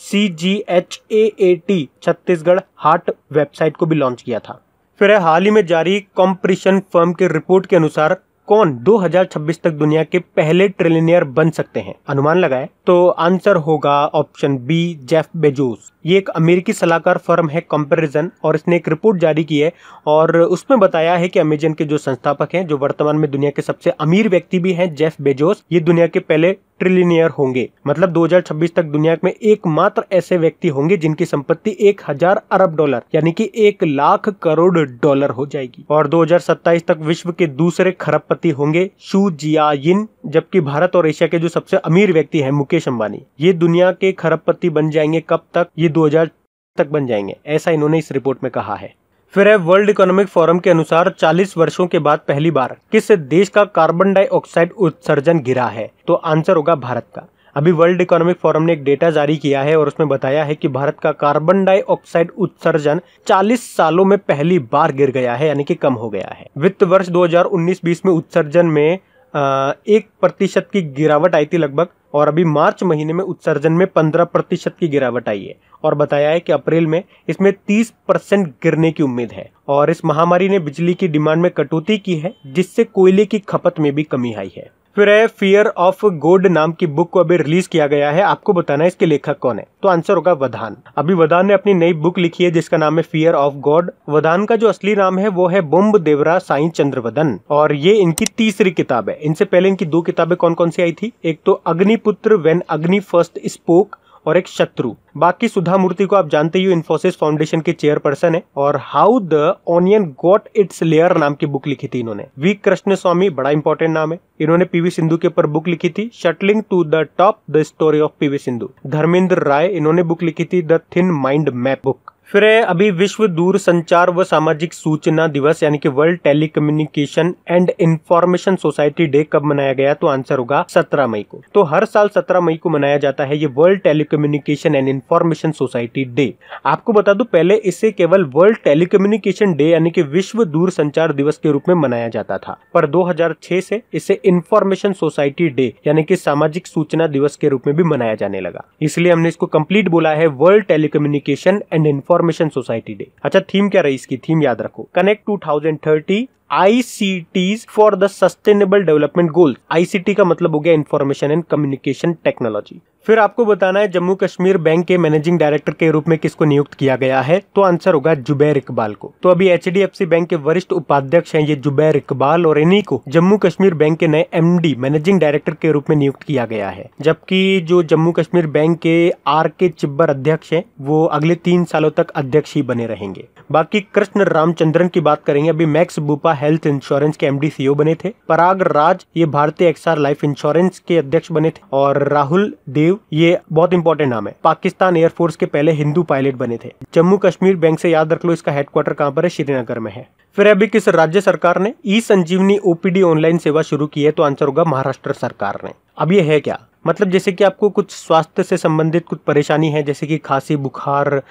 CGHAAT छत्तीसगढ़ हाट वेबसाइट को भी लॉन्च किया था। फिर हाल ही में जारी कॉम्परिशन फर्म के रिपोर्ट के अनुसार कौन 2026 तक दुनिया के पहले ट्रिलियनियर बन सकते हैं? अनुमान लगाए तो आंसर होगा ऑप्शन बी, जेफ बेजोस। ये एक अमेरिकी सलाहकार फर्म है कंपैरिजन, और इसने एक रिपोर्ट जारी की है और उसमें बताया है कि अमेजन के जो संस्थापक हैं, जो वर्तमान में दुनिया के सबसे अमीर व्यक्ति भी हैं, जेफ बेजोस, ये दुनिया के पहले ट्रिलियनियर होंगे। मतलब 2026 तक दुनिया में एकमात्र ऐसे व्यक्ति होंगे जिनकी संपत्ति 1000 अरब डॉलर यानी कि 1 लाख करोड़ डॉलर हो जाएगी। और 2027 तक विश्व के दूसरे खरबपति होंगे शू जियायिन, जबकि भारत और एशिया के जो सबसे अमीर व्यक्ति हैं मुकेश अंबानी, ये दुनिया के खरबपति बन जाएंगे। कब तक? ये 2000 तक बन जाएंगे, ऐसा इन्होंने इस रिपोर्ट में कहा है। फिर है वर्ल्ड इकोनॉमिक फोरम के अनुसार 40 वर्षों के बाद पहली बार किस देश का कार्बन डाइऑक्साइड उत्सर्जन गिरा है? तो आंसर होगा भारत का। अभी वर्ल्ड इकोनॉमिक फोरम ने एक डेटा जारी किया है और उसमें बताया है कि भारत का कार्बन डाइऑक्साइड उत्सर्जन 40 सालों में पहली बार गिर गया है, यानी कि कम हो गया है। वित्त वर्ष 2019-20 में उत्सर्जन में 1% की गिरावट आई थी लगभग, और अभी मार्च महीने में उत्सर्जन में 15% की गिरावट आई है। और बताया है कि अप्रैल में इसमें 30% गिरने की उम्मीद है। और इस महामारी ने बिजली की डिमांड में कटौती की है, जिससे कोयले की खपत में भी कमी आई है। फिर है फियर ऑफ गॉड नाम की बुक को अभी रिलीज किया गया है। आपको बताना है इसके लेखक कौन है, तो आंसर होगा वधान। अभी वधान ने अपनी नई बुक लिखी है जिसका नाम है फियर ऑफ गॉड। वधान का जो असली नाम है वो है बोम्बदेवरा साई चंद्रवदन, और ये इनकी तीसरी किताब है। इनसे पहले इनकी 2 किताबें कौन कौन सी आई थी, एक तो अग्निपुत्र व्हेन अग्नि फर्स्ट स्पोक और एक शत्रु। बाकी सुधा मूर्ति को आप जानते ही हो, इन्फोसिस फाउंडेशन के चेयरपर्सन है, और how the onion got its layer नाम की बुक लिखी थी इन्होंने। वी कृष्ण स्वामी, बड़ा इंपॉर्टेंट नाम है, इन्होंने पीवी सिंधु के ऊपर बुक लिखी थी, shuttling to the top the story of PV Sindhu. Dharmendra Rai, इन्होंने बुक लिखी थी the thin mind map book. फिर है अभी विश्व दूर संचार व सामाजिक सूचना दिवस यानी कि world telecommunication and information society day कब मनाया गया, तो आंसर होगा 17 मई को। तो हर साल 17 मई को मनाया जाता है ये world telecommunication and information society day. आपको बता दूं, पहले इसे केवल वर्ल्ड टेलीकम्युनिकेशन डे यानी कि विश्व दूर संचार दिवस के रूप में मनाया जाता था, पर 2006 से इसे इंफॉर्मेशन सोसाइटी डे यानी कि सामाजिक सूचना दिवस के रूप में भी मनाया जाने लगा। इसलिए हमने इसको कंप्लीट बोला है world telecommunication and information society day. अच्छा, थीम क्या रही इसकी, थीम याद रखो, connect 2030 ICTs for the sustainable development goals. ICT का मतलब हो गया इंफॉर्मेशन एंड कम्युनिकेशन टेक्नोलॉजी। फिर आपको बताना है जम्मू कश्मीर बैंक के मैनेजिंग डायरेक्टर के रूप में किसको नियुक्त किया गया है, तो आंसर होगा जुबैर इकबाल को। तो अभी HDFC बैंक के वरिष्ठ उपाध्यक्ष हैं ये जुबैर इकबाल, और इन्हीं को जम्मू कश्मीर बैंक के नए MD मैनेजिंग डायरेक्टर के रूप में नियुक्त किया गया है। जबकि जो जम्मू कश्मीर बैंक के RK चिब्बर अध्यक्ष हैं वो अगले 3 सालों तक अध्यक्ष ही बने रहेंगे। बाकी कृष्ण रामचंद्रन की बात करेंगे, अभी मैक्स बुपा हेल्थ इंश्योरेंस के MD CEO बने थे। पराग राज ये भारतीय XR लाइफ इंश्योरेंस के अध्यक्ष बने थे, और राहुल देव ये बहुत इंपॉर्टेंट नाम है, पाकिस्तान एयरफोर्स के पहले हिंदू पायलट बने थे। जम्मू कश्मीर बैंक से याद रख लो, इसका हेडक्वार्टर कहाँ पर है, श्रीनगर में है। फिर अभी किस राज्य सरकार ने ई-संजीवनी OPD ऑनलाइन सेवा शुरू की है, तो आंसर होगा महाराष्ट्र सरकार ने। अब ये है क्या, मतलब जैसे कि आपको कुछ स्वास्थ्य से संबंधित कुछ परेशानी है, जैसे कि खांसी, बुखार,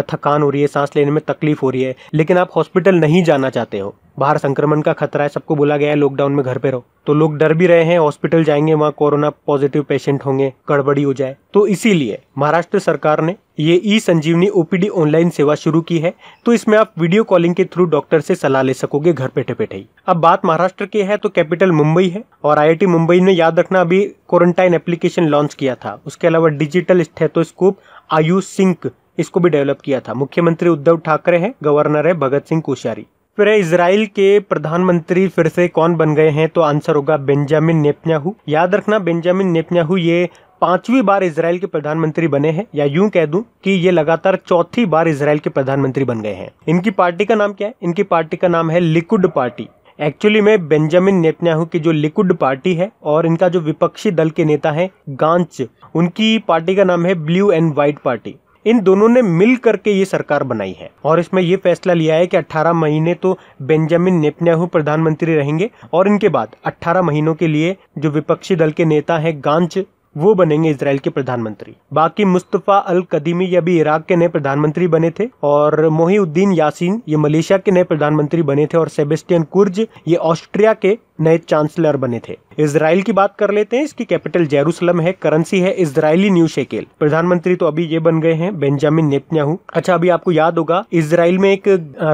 थकान हो रही है, सांस लेने में तकलीफ हो रही है, लेकिन आप हॉस्पिटल नहीं जाना चाहते हो, बाहर संक्रमण का खतरा है, सबको बोला गया है लॉकडाउन में घर पे रहो, तो लोग डर भी रहे हैं, हॉस्पिटल जाएंगे वहाँ कोरोना पॉजिटिव पेशेंट होंगे, गड़बड़ी हो जाए, तो इसीलिए महाराष्ट्र सरकार ने ये ई-संजीवनी OPD ऑनलाइन सेवा शुरू की है। तो इसमें आप वीडियो कॉलिंग के थ्रू डॉक्टर से सलाह ले सकोगे घर बैठे बैठे ही। अब बात महाराष्ट्र की है तो कैपिटल मुंबई है, और IIT मुंबई ने याद रखना अभी क्वारंटाइन एप्लीकेशन लॉन्च किया था। उसके अलावा डिजिटल स्टेथोस्कोप आयुष सिंक इसको भी डेवलप किया था। मुख्यमंत्री उद्धव ठाकरे हैं, गवर्नर है भगत सिंह कोश्यारी। फिर इजराइल के प्रधानमंत्री फिर से कौन बन गए हैं, तो आंसर होगा बेंजामिन नेतन्याहू। याद रखना बेंजामिन नेतन्याहू ये 5वीं बार इजराइल के प्रधानमंत्री बने हैं, या यूं कह दूं कि ये लगातार 4थी बार इजराइल के प्रधानमंत्री बन गए हैं। इनकी पार्टी का नाम क्या है, इनकी पार्टी का नाम है लिकुड पार्टी। एक्चुअली में बेंजामिन नेतन्याहू की जो लिकुड पार्टी है और इनका जो विपक्षी दल के नेता है गांच, उनकी पार्टी का नाम है ब्लू एंड व्हाइट पार्टी। इन दोनों ने मिल करके ये सरकार बनाई है, और इसमें ये फैसला लिया है कि 18 महीने तो बेंजामिन नेतन्याहू प्रधानमंत्री रहेंगे, और इनके बाद 18 महीनों के लिए जो विपक्षी दल के नेता है गांच वो बनेंगे इजराइल के प्रधानमंत्री। बाकी मुस्तफा अल कदीमी ये भी इराक के नए प्रधानमंत्री बने थे, और मोहिउद्दीन यासीन ये मलेशिया के नए प्रधानमंत्री बने थे, और सेबेस्टियन कुर्ज ये ऑस्ट्रिया के नए चांसलर बने थे। इजराइल की बात कर लेते हैं, इसकी कैपिटल जेरूसलम है, करेंसी है इजरायली न्यू शेकेल। प्रधानमंत्री तो अभी ये बन गए हैं बेंजामिन नेतन्याहू। अच्छा, अभी आपको याद होगा इजराइल में एक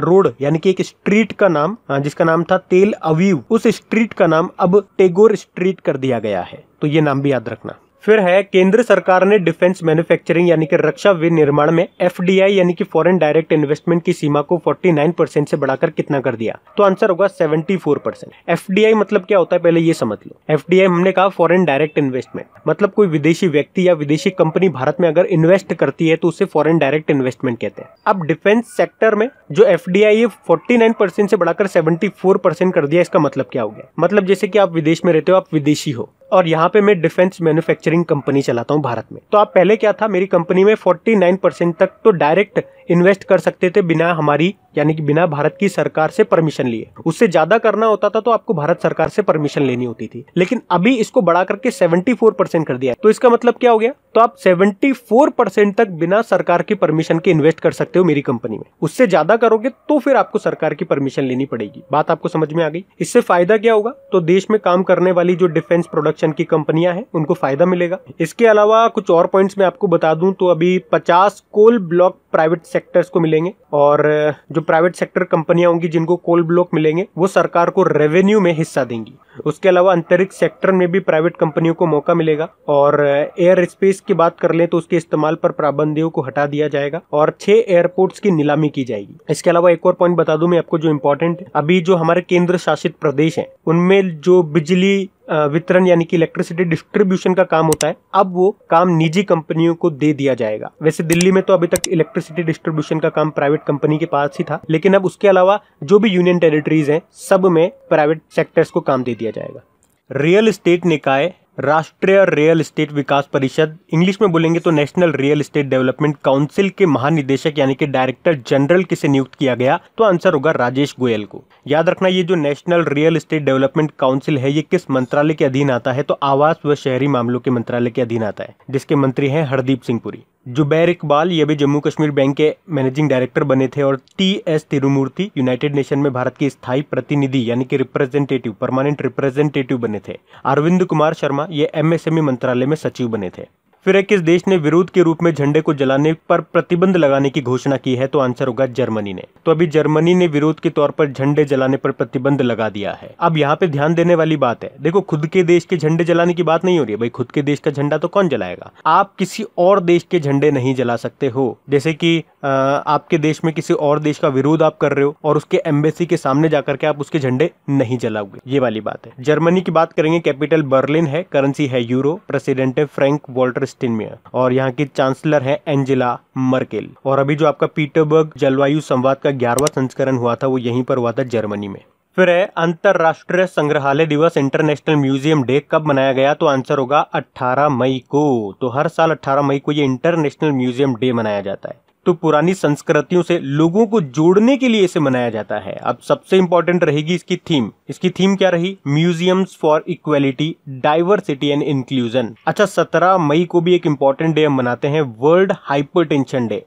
रोड यानी कि एक स्ट्रीट का नाम जिसका नाम था तेल अवीव, उस स्ट्रीट का नाम अब टेगोर स्ट्रीट कर दिया गया है, तो ये नाम भी याद रखना। फिर है केंद्र सरकार ने डिफेंस मैन्युफैक्चरिंग यानी कि रक्षा विनिर्माण में FDI यानी कि फॉरेन डायरेक्ट इन्वेस्टमेंट की सीमा को 49% से बढ़ाकर कितना कर दिया, तो आंसर होगा 74%। FDI मतलब क्या होता है पहले ये समझ लो। FDI हमने कहा फॉरेन डायरेक्ट इन्वेस्टमेंट, मतलब कोई विदेशी व्यक्ति या विदेशी कंपनी भारत में अगर इन्वेस्ट करती है तो उसे फॉरेन डायरेक्ट इन्वेस्टमेंट कहते हैं। अब डिफेंस सेक्टर में जो FDI ये 49% से बढ़ाकर 74% कर दिया, इसका मतलब क्या हो गया, मतलब जैसे कि आप विदेश में रहते हो, आप विदेशी हो, और यहाँ पे मैं डिफेंस मैन्युफैक्चरिंग कंपनी चलाता हूँ भारत में, तो आप पहले क्या था, मेरी कंपनी में 49% तक तो डायरेक्ट इन्वेस्ट कर सकते थे बिना हमारी यानी कि बिना भारत की सरकार से परमिशन लिए। उससे ज्यादा करना होता था तो आपको भारत सरकार से परमिशन लेनी होती थी, लेकिन अभी इसको बढ़ा करके 74% कर दिया। तो इसका मतलब क्या हो गया, तो आप 74% तक बिना सरकार की परमिशन के इन्वेस्ट कर सकते हो मेरी कंपनी में। उससे ज्यादा करोगे तो फिर आपको सरकार की परमिशन लेनी पड़ेगी। बात आपको समझ में आ गई। इससे फायदा क्या होगा, तो देश में काम करने वाली जो डिफेंस प्रोडक्शन की कंपनियां हैं उनको फायदा मिलेगा। इसके अलावा कुछ और पॉइंट्स मैं आपको बता दूं तो अभी 50 कोल ब्लॉक प्राइवेट सेक्टर्स को मिलेंगे और जो प्राइवेट सेक्टर कंपनियां होंगी जिनको कोल ब्लॉक मिलेंगे वो सरकार को रेवेन्यू में हिस्सा देंगी। उसके अलावा अंतरिक्ष सेक्टर में भी प्राइवेट कंपनियों को मौका मिलेगा और एयर स्पेस की बात कर लें तो उसके इस्तेमाल पर पाबंदियों को हटा दिया जाएगा और 6 एयरपोर्ट्स की नीलामी की जाएगी। इसके अलावा एक और पॉइंट बता दूं मैं आपको जो इम्पोर्टेंट है, अभी जो हमारे केंद्र शासित प्रदेश हैं उनमें जो बिजली वितरण यानी कि इलेक्ट्रिसिटी डिस्ट्रीब्यूशन का काम होता है, अब वो काम निजी कंपनियों को दे दिया जाएगा। वैसे दिल्ली में तो अभी तक इलेक्ट्रिसिटी डिस्ट्रीब्यूशन का काम प्राइवेट कंपनी के पास ही था, लेकिन अब उसके अलावा जो भी यूनियन टेरिटरीज हैं सब में प्राइवेट सेक्टर्स को काम दे दिया जाएगा। रियल एस्टेट निकाय राष्ट्रीय रियल एस्टेट विकास परिषद, इंग्लिश में बोलेंगे तो national real estate development council के महानिदेशक यानी कि डायरेक्टर जनरल किसे नियुक्त किया गया, तो आंसर होगा राजेश गोयल को। याद रखना ये जो national real estate development council है ये किस मंत्रालय के अधीन आता है, तो आवास व शहरी मामलों के मंत्रालय के अधीन आता है, जिसके मंत्री हैं हरदीप सिंह पुरी। जुबैर इकबाल ये भी जम्मू कश्मीर बैंक के मैनेजिंग डायरेक्टर बने थे और टी.एस. तिरुमूर्ति यूनाइटेड नेशन में भारत के स्थायी प्रतिनिधि यानी कि रिप्रेजेंटेटिव परमानेंट रिप्रेजेंटेटिव बने थे। अरविंद कुमार शर्मा ये एमएसएमई मंत्रालय में सचिव बने थे। फिर किस देश ने विरोध के रूप में झंडे को जलाने पर प्रतिबंध लगाने की घोषणा की है, तो आंसर होगा जर्मनी ने। तो अभी जर्मनी ने विरोध के तौर पर झंडे जलाने पर प्रतिबंध लगा दिया है। अब यहाँ पे ध्यान देने वाली बात है, देखो खुद के देश के झंडे जलाने की बात नहीं हो रही है भाई, खुद के देश का झंडा तो कौन जलाएगा, आप किसी और देश के झंडे नहीं जला सकते हो। जैसे कि आपके देश में किसी और देश का विरोध आप कर रहे हो और उसके एम्बेसी के सामने जाकर के आप उसके झंडे नहीं जलाओगे, ये वाली बात है। जर्मनी की बात करेंगे, कैपिटल बर्लिन है, करेंसी है यूरो, प्रेसिडेंट है फ्रैंक वॉल्टर स्टाइनमायर और यहाँ की चांसलर है एंजेला मर्केल। और अभी जो आपका पीटरबर्ग जलवायु संवाद का 11वां संस्करण हुआ था वो यहीं पर हुआ था जर्मनी में। फिर है अंतरराष्ट्रीय संग्रहालय दिवस इंटरनेशनल म्यूजियम डे कब मनाया गया, तो आंसर होगा 18 मई को। तो हर साल 18 मई को ये इंटरनेशनल म्यूजियम डे मनाया जाता है। तो पुरानी संस्कृतियों से लोगों को जोड़ने के लिए इसे मनाया जाता है। अब सबसे इंपॉर्टेंट रहेगी इसकी थीम। इसकी थीम क्या रही, museums for equality, diversity and inclusion. अच्छा 17 मई को भी एक इंपॉर्टेंट डे हम मनाते हैं, वर्ल्ड हाइपरटेंशन डे,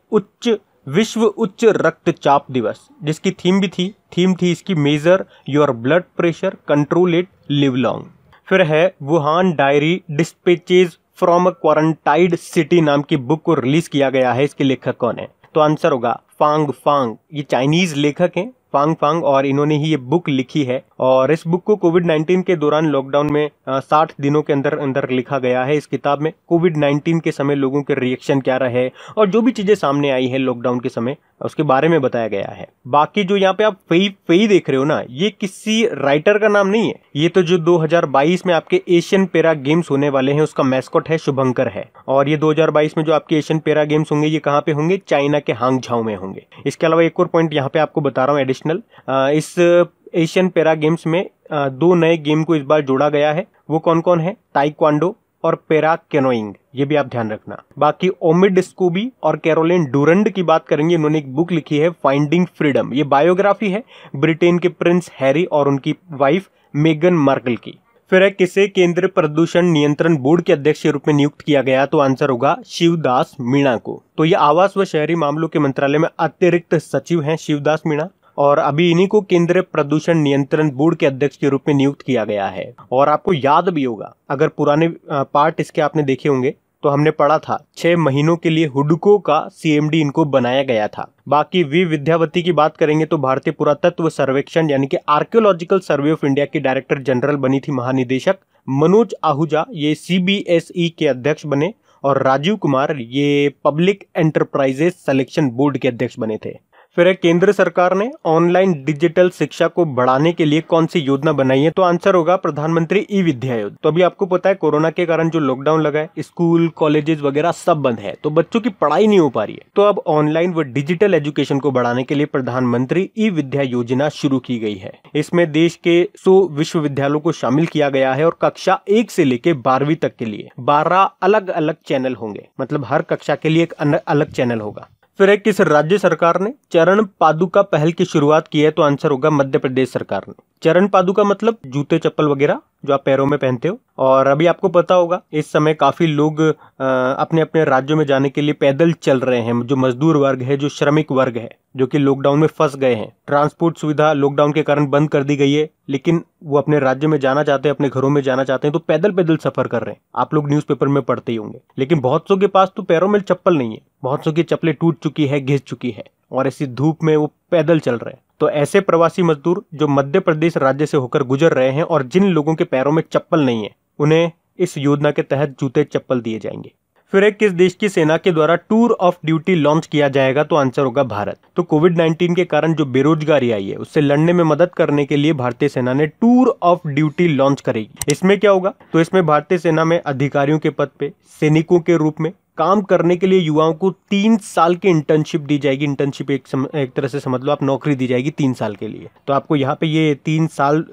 विश्व उच्च रक्तचाप दिवस, जिसकी थीम थी इसकी measure your blood pressure, control it, live long. फिर है Wuhan diary dispatches from a quarantined city नाम की बुक को रिलीज किया गया है। इसके लेखक कौन है, तो आंसर होगा फांग फांग। ये चाइनीज लेखक हैं फांग फांग और इन्होंने ही ये बुक लिखी है और इस बुक को कोविड-19 के दौरान लॉकडाउन में 60 दिनों के अंदर लिखा गया है। इस किताब में कोविड-19 के समय लोगों के रिएक्शन क्या रहे और जो भी चीजें सामने आई है लॉकडाउन के समय उसके बारे में बताया गया है। बाकी जो यहाँ पे आप फेई देख रहे हो ना, ये किसी राइटर का नाम नहीं है, ये तो जो 2022 में आपके एशियन पैरा गेम्स होने वाले हैं उसका मैस्कॉट है, शुभंकर है। और ये 2022 में जो आपके एशियन पैरा गेम्स होंगे ये कहाँ पे होंगे, चाइना के हांगझाओ में होंगे। इसके अलावा एक और पॉइंट यहाँ पे आपको बता रहा हूँ एडिशनल, इस एशियन पैरा गेम्स में 2 नए गेम को इस बार जोड़ा गया है। वो कौन कौन है, ताइक्वांडो और पैरा कैनोइंग, ये भी आप ध्यान रखना। बाकी ओमिड स्कूबी और कैरोलिन डुरंड की बात करेंगे, इन्होंने एक बुक लिखी है फाइंडिंग फ्रीडम, ये बायोग्राफी है ब्रिटेन के प्रिंस हैरी और उनकी वाइफ मेगन मार्कल की। फिर है किसे केंद्रीय प्रदूषण नियंत्रण बोर्ड के अध्यक्ष के रूप में नियुक्त किया गया, तो आंसर होगा शिवदास मीणा को। तो ये आवास व शहरी मामलों के मंत्रालय में अतिरिक्त सचिव हैं शिवदास मीणा और अभी इन्हीं को केंद्रीय प्रदूषण नियंत्रण बोर्ड के अध्यक्ष के रूप में नियुक्त किया गया है। और आपको याद भी होगा, अगर पुराने पार्ट इसके आपने देखे होंगे तो हमने पढ़ा था 6 महीनों के लिए हुडको का सीएमडी इनको बनाया गया था। बाकी वी विद्यावती की बात करेंगे तो भारतीय पुरातत्व सर्वेक्षण यानी कि आर्कियोलॉजिकल सर्वे ऑफ इंडिया की डायरेक्टर जनरल बनी थी महानिदेशक। मनोज आहूजा ये सीबीएसई के अध्यक्ष बने और राजीव कुमार ये पब्लिक एंटरप्राइजेस सिलेक्शन बोर्ड के अध्यक्ष बने थे। फिर केंद्र सरकार ने ऑनलाइन डिजिटल शिक्षा को बढ़ाने के लिए कौन सी योजना बनाई है, तो आंसर होगा प्रधानमंत्री ई विद्या योजना। तो अभी आपको पता है कोरोना के कारण जो लॉकडाउन लगा है, स्कूल कॉलेजेस वगैरह सब बंद है, तो बच्चों की पढ़ाई नहीं हो पा रही है। तो अब ऑनलाइन व डिजिटल एजुकेशन को बढ़ाने के लिए प्रधानमंत्री ई विद्या योजना शुरू की गई है। इसमें देश के 100 विश्वविद्यालयों को शामिल किया गया है और कक्षा 1 से लेकर 12वीं तक के लिए 12 अलग अलग चैनल होंगे, मतलब हर कक्षा के लिए एक अलग चैनल होगा। फिर किस राज्य सरकार ने चरण पादुका पहल की शुरुआत की है, तो आंसर होगा मध्य प्रदेश सरकार ने। चरण पादुका मतलब जूते चप्पल वगैरह जो आप पैरों में पहनते हो। और अभी आपको पता होगा इस समय काफी लोग अपने अपने राज्यों में जाने के लिए पैदल चल रहे हैं, जो मजदूर वर्ग है, जो श्रमिक वर्ग है, जो कि लॉकडाउन में फंस गए हैं। ट्रांसपोर्ट सुविधा लॉकडाउन के कारण बंद कर दी गई है, लेकिन वो अपने राज्य में जाना चाहते हैं, अपने घरों में जाना चाहते हैं, तो पैदल पैदल सफर कर रहे हैं। आप लोग न्यूज़पेपर में पढ़ते ही होंगे। लेकिन बहुत सौ के पास तो पैरों में चप्पल नहीं है, बहुत सौ की चप्पलें टूट चुकी है, घिस चुकी है, और ऐसी धूप में वो पैदल चल रहे हैं। तो ऐसे प्रवासी मजदूर जो मध्य प्रदेश राज्य से होकर गुजर रहे हैं और जिन लोगों के पैरों में चप्पल नहीं है, उन्हें इस योजना के तहत जूते चप्पल दिए जाएंगे। फिर एक किस देश की सेना के द्वारा टूर ऑफ ड्यूटी लॉन्च किया जाएगा, तो आंसर होगा भारत। तो कोविड-19 के कारण जो बेरोजगारी आई है उससे लड़ने में मदद करने के लिए भारतीय सेना ने टूर ऑफ ड्यूटी लॉन्च करेगी। इसमें क्या होगा, तो इसमें भारतीय सेना में अधिकारियों के पद पे सैनिकों के रूप में काम करने के लिए युवाओं को 3 साल की इंटर्नशिप दी जाएगी। इंटर्नशिप एक तरह से समझ लो आप नौकरी दी जाएगी 3 साल के लिए। तो आपको यहाँ पे ये 3 साल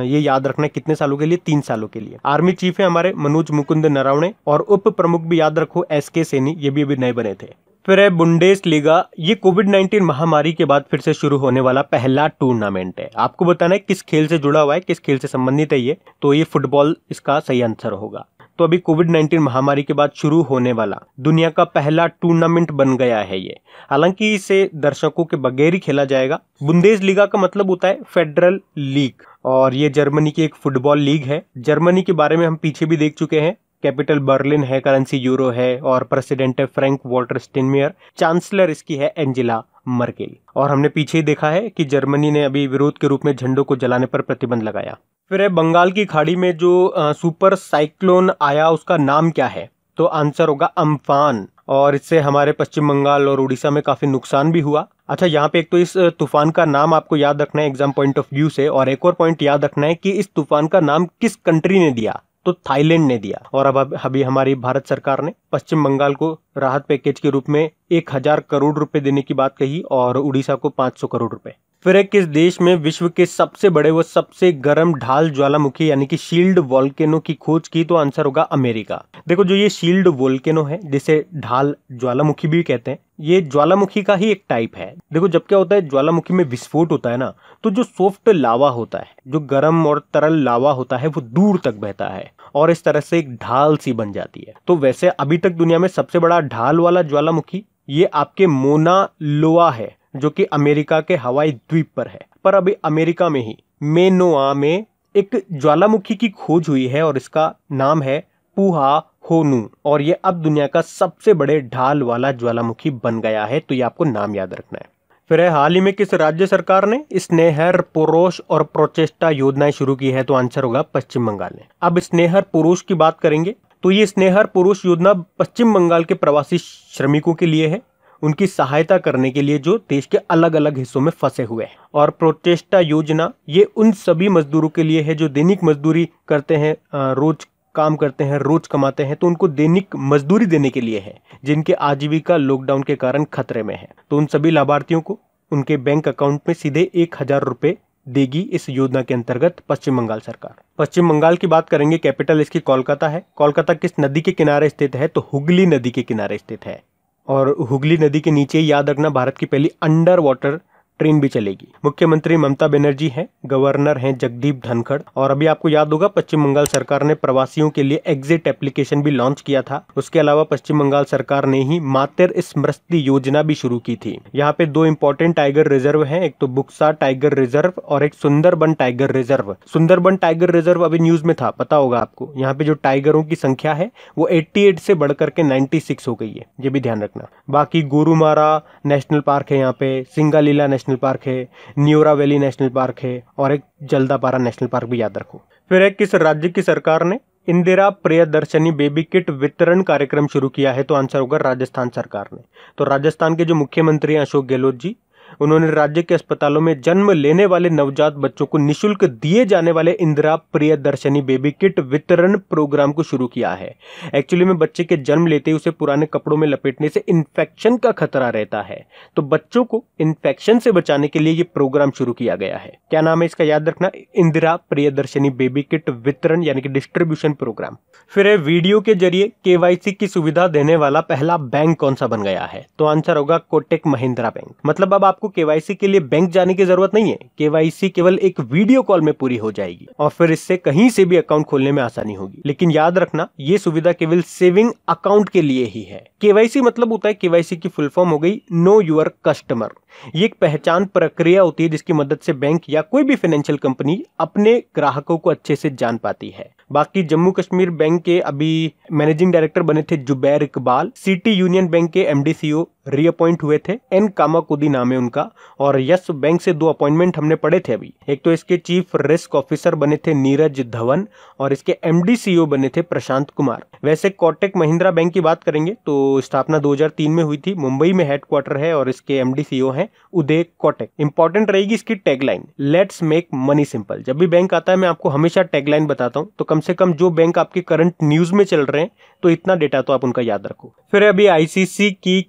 ये याद रखना है, कितने सालों के लिए, 3 सालों के लिए। आर्मी चीफ है हमारे मनोज मुकुंद नरवणे, और उप प्रमुख भी याद रखो SK सैनी, ये भी अभी नए बने थे। फिर है बुंडेसलीगा, ये कोविड-19 महामारी के बाद फिर से शुरू होने वाला पहला टूर्नामेंट है। आपको बताना है किस खेल से जुड़ा हुआ है, किस खेल से संबंधित है ये, तो ये फुटबॉल इसका सही आंसर होगा। तो अभी कोविड-19 महामारी के बाद शुरू होने वाला दुनिया का पहला टूर्नामेंट बन गया है ये। हालांकि इसे दर्शकों के बगैर ही खेला जाएगा। बुंदेसलीगा का मतलब होता है फेडरल लीग, और ये जर्मनी की एक फुटबॉल लीग है। जर्मनी के बारे में हम पीछे भी देख चुके हैं। कैपिटल बर्लिन है, करेंसी यूरो है, और प्रेसिडेंट है फ्रैंक वॉल्टर स्टाइनमायर, चांसलर इसकी है एंजेला मर्केल। और हमने पीछे ही देखा है कि जर्मनी ने अभी विरोध के रूप में झंडों को जलाने पर प्रतिबंध लगाया। फिर है बंगाल की खाड़ी में जो सुपर साइक्लोन आया उसका नाम क्या है, तो आंसर होगा अम्फान, और इससे हमारे पश्चिम बंगाल और उड़ीसा में काफी नुकसान भी हुआ। अच्छा, यहाँ पे एक तो इस तूफान का नाम आपको याद रखना है एग्जाम पॉइंट ऑफ व्यू से, और एक और पॉइंट याद रखना है कि इस तूफान का नाम किस कंट्री ने दिया, तो थाईलैंड ने दिया। और अब अभी हमारी भारत सरकार ने पश्चिम बंगाल को राहत पैकेज के रूप में 1000 करोड़ रुपए देने की बात कही, और उड़ीसा को 500 करोड़ रुपए। फिर एक किस देश में विश्व के सबसे बड़े व सबसे गर्म ढाल ज्वालामुखी यानी कि शील्ड वोल्केनो की खोज की, तो आंसर होगा अमेरिका। देखो, जो ये शील्ड वोल्केनो है, जिसे ढाल ज्वालामुखी भी कहते हैं, ये ज्वालामुखी का ही एक टाइप है। देखो, जब क्या होता है, ज्वालामुखी में विस्फोट होता है ना, तो जो सॉफ्ट लावा होता है, जो गर्म और तरल लावा होता है, वो दूर तक बहता है और इस तरह से एक ढाल सी बन जाती है। तो वैसे अभी तक दुनिया में सबसे बड़ा ढाल वाला ज्वालामुखी ये आपके मोना लोआ है, जो कि अमेरिका के हवाई द्वीप पर है। पर अभी अमेरिका में ही मेनोआ में एक ज्वालामुखी की खोज हुई है, और इसका नाम है पुहा होनू, और ये अब दुनिया का सबसे बड़े ढाल वाला ज्वालामुखी बन गया है। तो ये आपको नाम याद रखना है। फिर है हाल ही में किस राज्य सरकार ने स्नेहर पुरुष और प्रोचेष्टा योजनाएं शुरू की है, तो आंसर होगा पश्चिम बंगाल ने। अब स्नेहर पुरुष की बात करेंगे, तो ये स्नेहर पुरुष योजना पश्चिम बंगाल के प्रवासी श्रमिकों के लिए है, उनकी सहायता करने के लिए जो देश के अलग अलग हिस्सों में फंसे हुए हैं। और प्रोचेष्टा योजना ये उन सभी मजदूरों के लिए है जो दैनिक मजदूरी करते हैं, रोज काम करते हैं, रोज कमाते हैं, तो उनको दैनिक मजदूरी देने के लिए है, जिनके आजीविका लॉकडाउन के कारण खतरे में है। तो उन सभी लाभार्थियों को उनके बैंक अकाउंट में सीधे 1000 रुपए देगी इस योजना के अंतर्गत पश्चिम बंगाल सरकार। पश्चिम बंगाल की बात करेंगे, कैपिटल इसकी कोलकाता है। कोलकाता किस नदी के किनारे स्थित है, तो हुगली नदी के किनारे स्थित है, और हुगली नदी के नीचे याद रखना भारत की पहली अंडर वाटर ट्रेन भी चलेगी। मुख्यमंत्री ममता बनर्जी हैं, गवर्नर हैं जगदीप धनखड़। और अभी आपको याद होगा पश्चिम बंगाल सरकार ने प्रवासियों के लिए एग्जिट एप्लीकेशन भी लॉन्च किया था। उसके अलावा पश्चिम बंगाल सरकार ने ही मातृ स्मृति योजना भी शुरू की थी। यहाँ पे 2 इंपॉर्टेंट टाइगर रिजर्व हैं, एक तो बुक्सा टाइगर रिजर्व और एक Sundarban tiger reserve. Sundarban tiger reserve अभी न्यूज में था, पता होगा आपको। यहाँ पे जो टाइगरों की संख्या है वो 88 से बढ़कर के 96 हो गई है, ये भी ध्यान रखना। बाकी गोरुमारा नेशनल पार्क है, यहाँ पे सिंगालीला नेशनल पार्क है, न्योरा वैली नेशनल पार्क है, और एक जल्दापारा नेशनल पार्क भी याद रखो। फिर एक किस राज्य की सरकार ने इंदिरा प्रियदर्शनी बेबी किट वितरण कार्यक्रम शुरू किया है, तो आंसर होगा राजस्थान सरकार ने। तो राजस्थान के जो मुख्यमंत्री हैं अशोक गहलोत जी, उन्होंने राज्य के अस्पतालों में जन्म लेने वाले नवजात बच्चों को निःशुल्क दिए जाने वाले इंदिरा प्रियदर्शनी बेबी किट वितरण प्रोग्राम को शुरू किया है। एक्चुअली में बच्चे के जन्म लेते ही उसे पुराने कपड़ों में लपेटने से इन्फेक्शन का खतरा रहता है, तो बच्चों को इन्फेक्शन से बचाने के लिए ये प्रोग्राम शुरू किया गया है। क्या नाम है इसका, याद रखना, इंदिरा प्रियदर्शनी बेबी किट वितरण यानी कि डिस्ट्रीब्यूशन प्रोग्राम। फिर है वीडियो के जरिए KYC की सुविधा देने वाला पहला बैंक कौन सा बन गया है, तो आंसर होगा कोटक महिंद्रा बैंक। मतलब अब आपको आपको केवाईसी के लिए बैंक जाने की जरूरत नहीं है। केवाईसी केवल एक वीडियो कॉल में पूरी हो जाएगी और फिर इससे कहीं से भी अकाउंट खोलने में आसानी होगी। लेकिन याद रखना, ये सुविधा केवल सेविंग अकाउंट के लिए ही है। केवाईसी मतलब होता है, केवाईसी की फुल फॉर्म हो गई नो योर कस्टमर। ये एक पहचान प्रक्रिया होती है जिसकी मदद से बैंक या कोई भी फाइनेंशियल कंपनी अपने ग्राहकों को अच्छे से जान पाती है। बाकी जम्मू कश्मीर बैंक के अभी मैनेजिंग डायरेक्टर बने थे Zubair Iqbal. City union bank के एमडी सीईओ रीअपॉइंट हुए थे, एन कामाकुदी नाम है उनका। और यस बैंक से 2 अपॉइंटमेंट हमने पढ़े थे अभी। एक तो इसके चीफ रिस्क ऑफिसर बने थे नीरज धवन और इसके एमडी सीईओ बने थे प्रशांत कुमार। वैसे कोटक महिंद्रा बैंक की बात करेंगे तो स्थापना 2003 में हुई थी, मुंबई में हेडक्वार्टर है और इसके एमडी सीईओ हैं उदय कोटक। इंपॉर्टेंट रहेगी इसकी tagline, let's make money simple. जब भी बैंक आता है मैं आपको हमेशा टैगलाइन बताता हूं, तो कम से कम जो बैंक आपके करंट न्यूज में चल रहे हैं तो इतना डेटा तो आप उनका याद रखो। फिर अभी आईसीसी की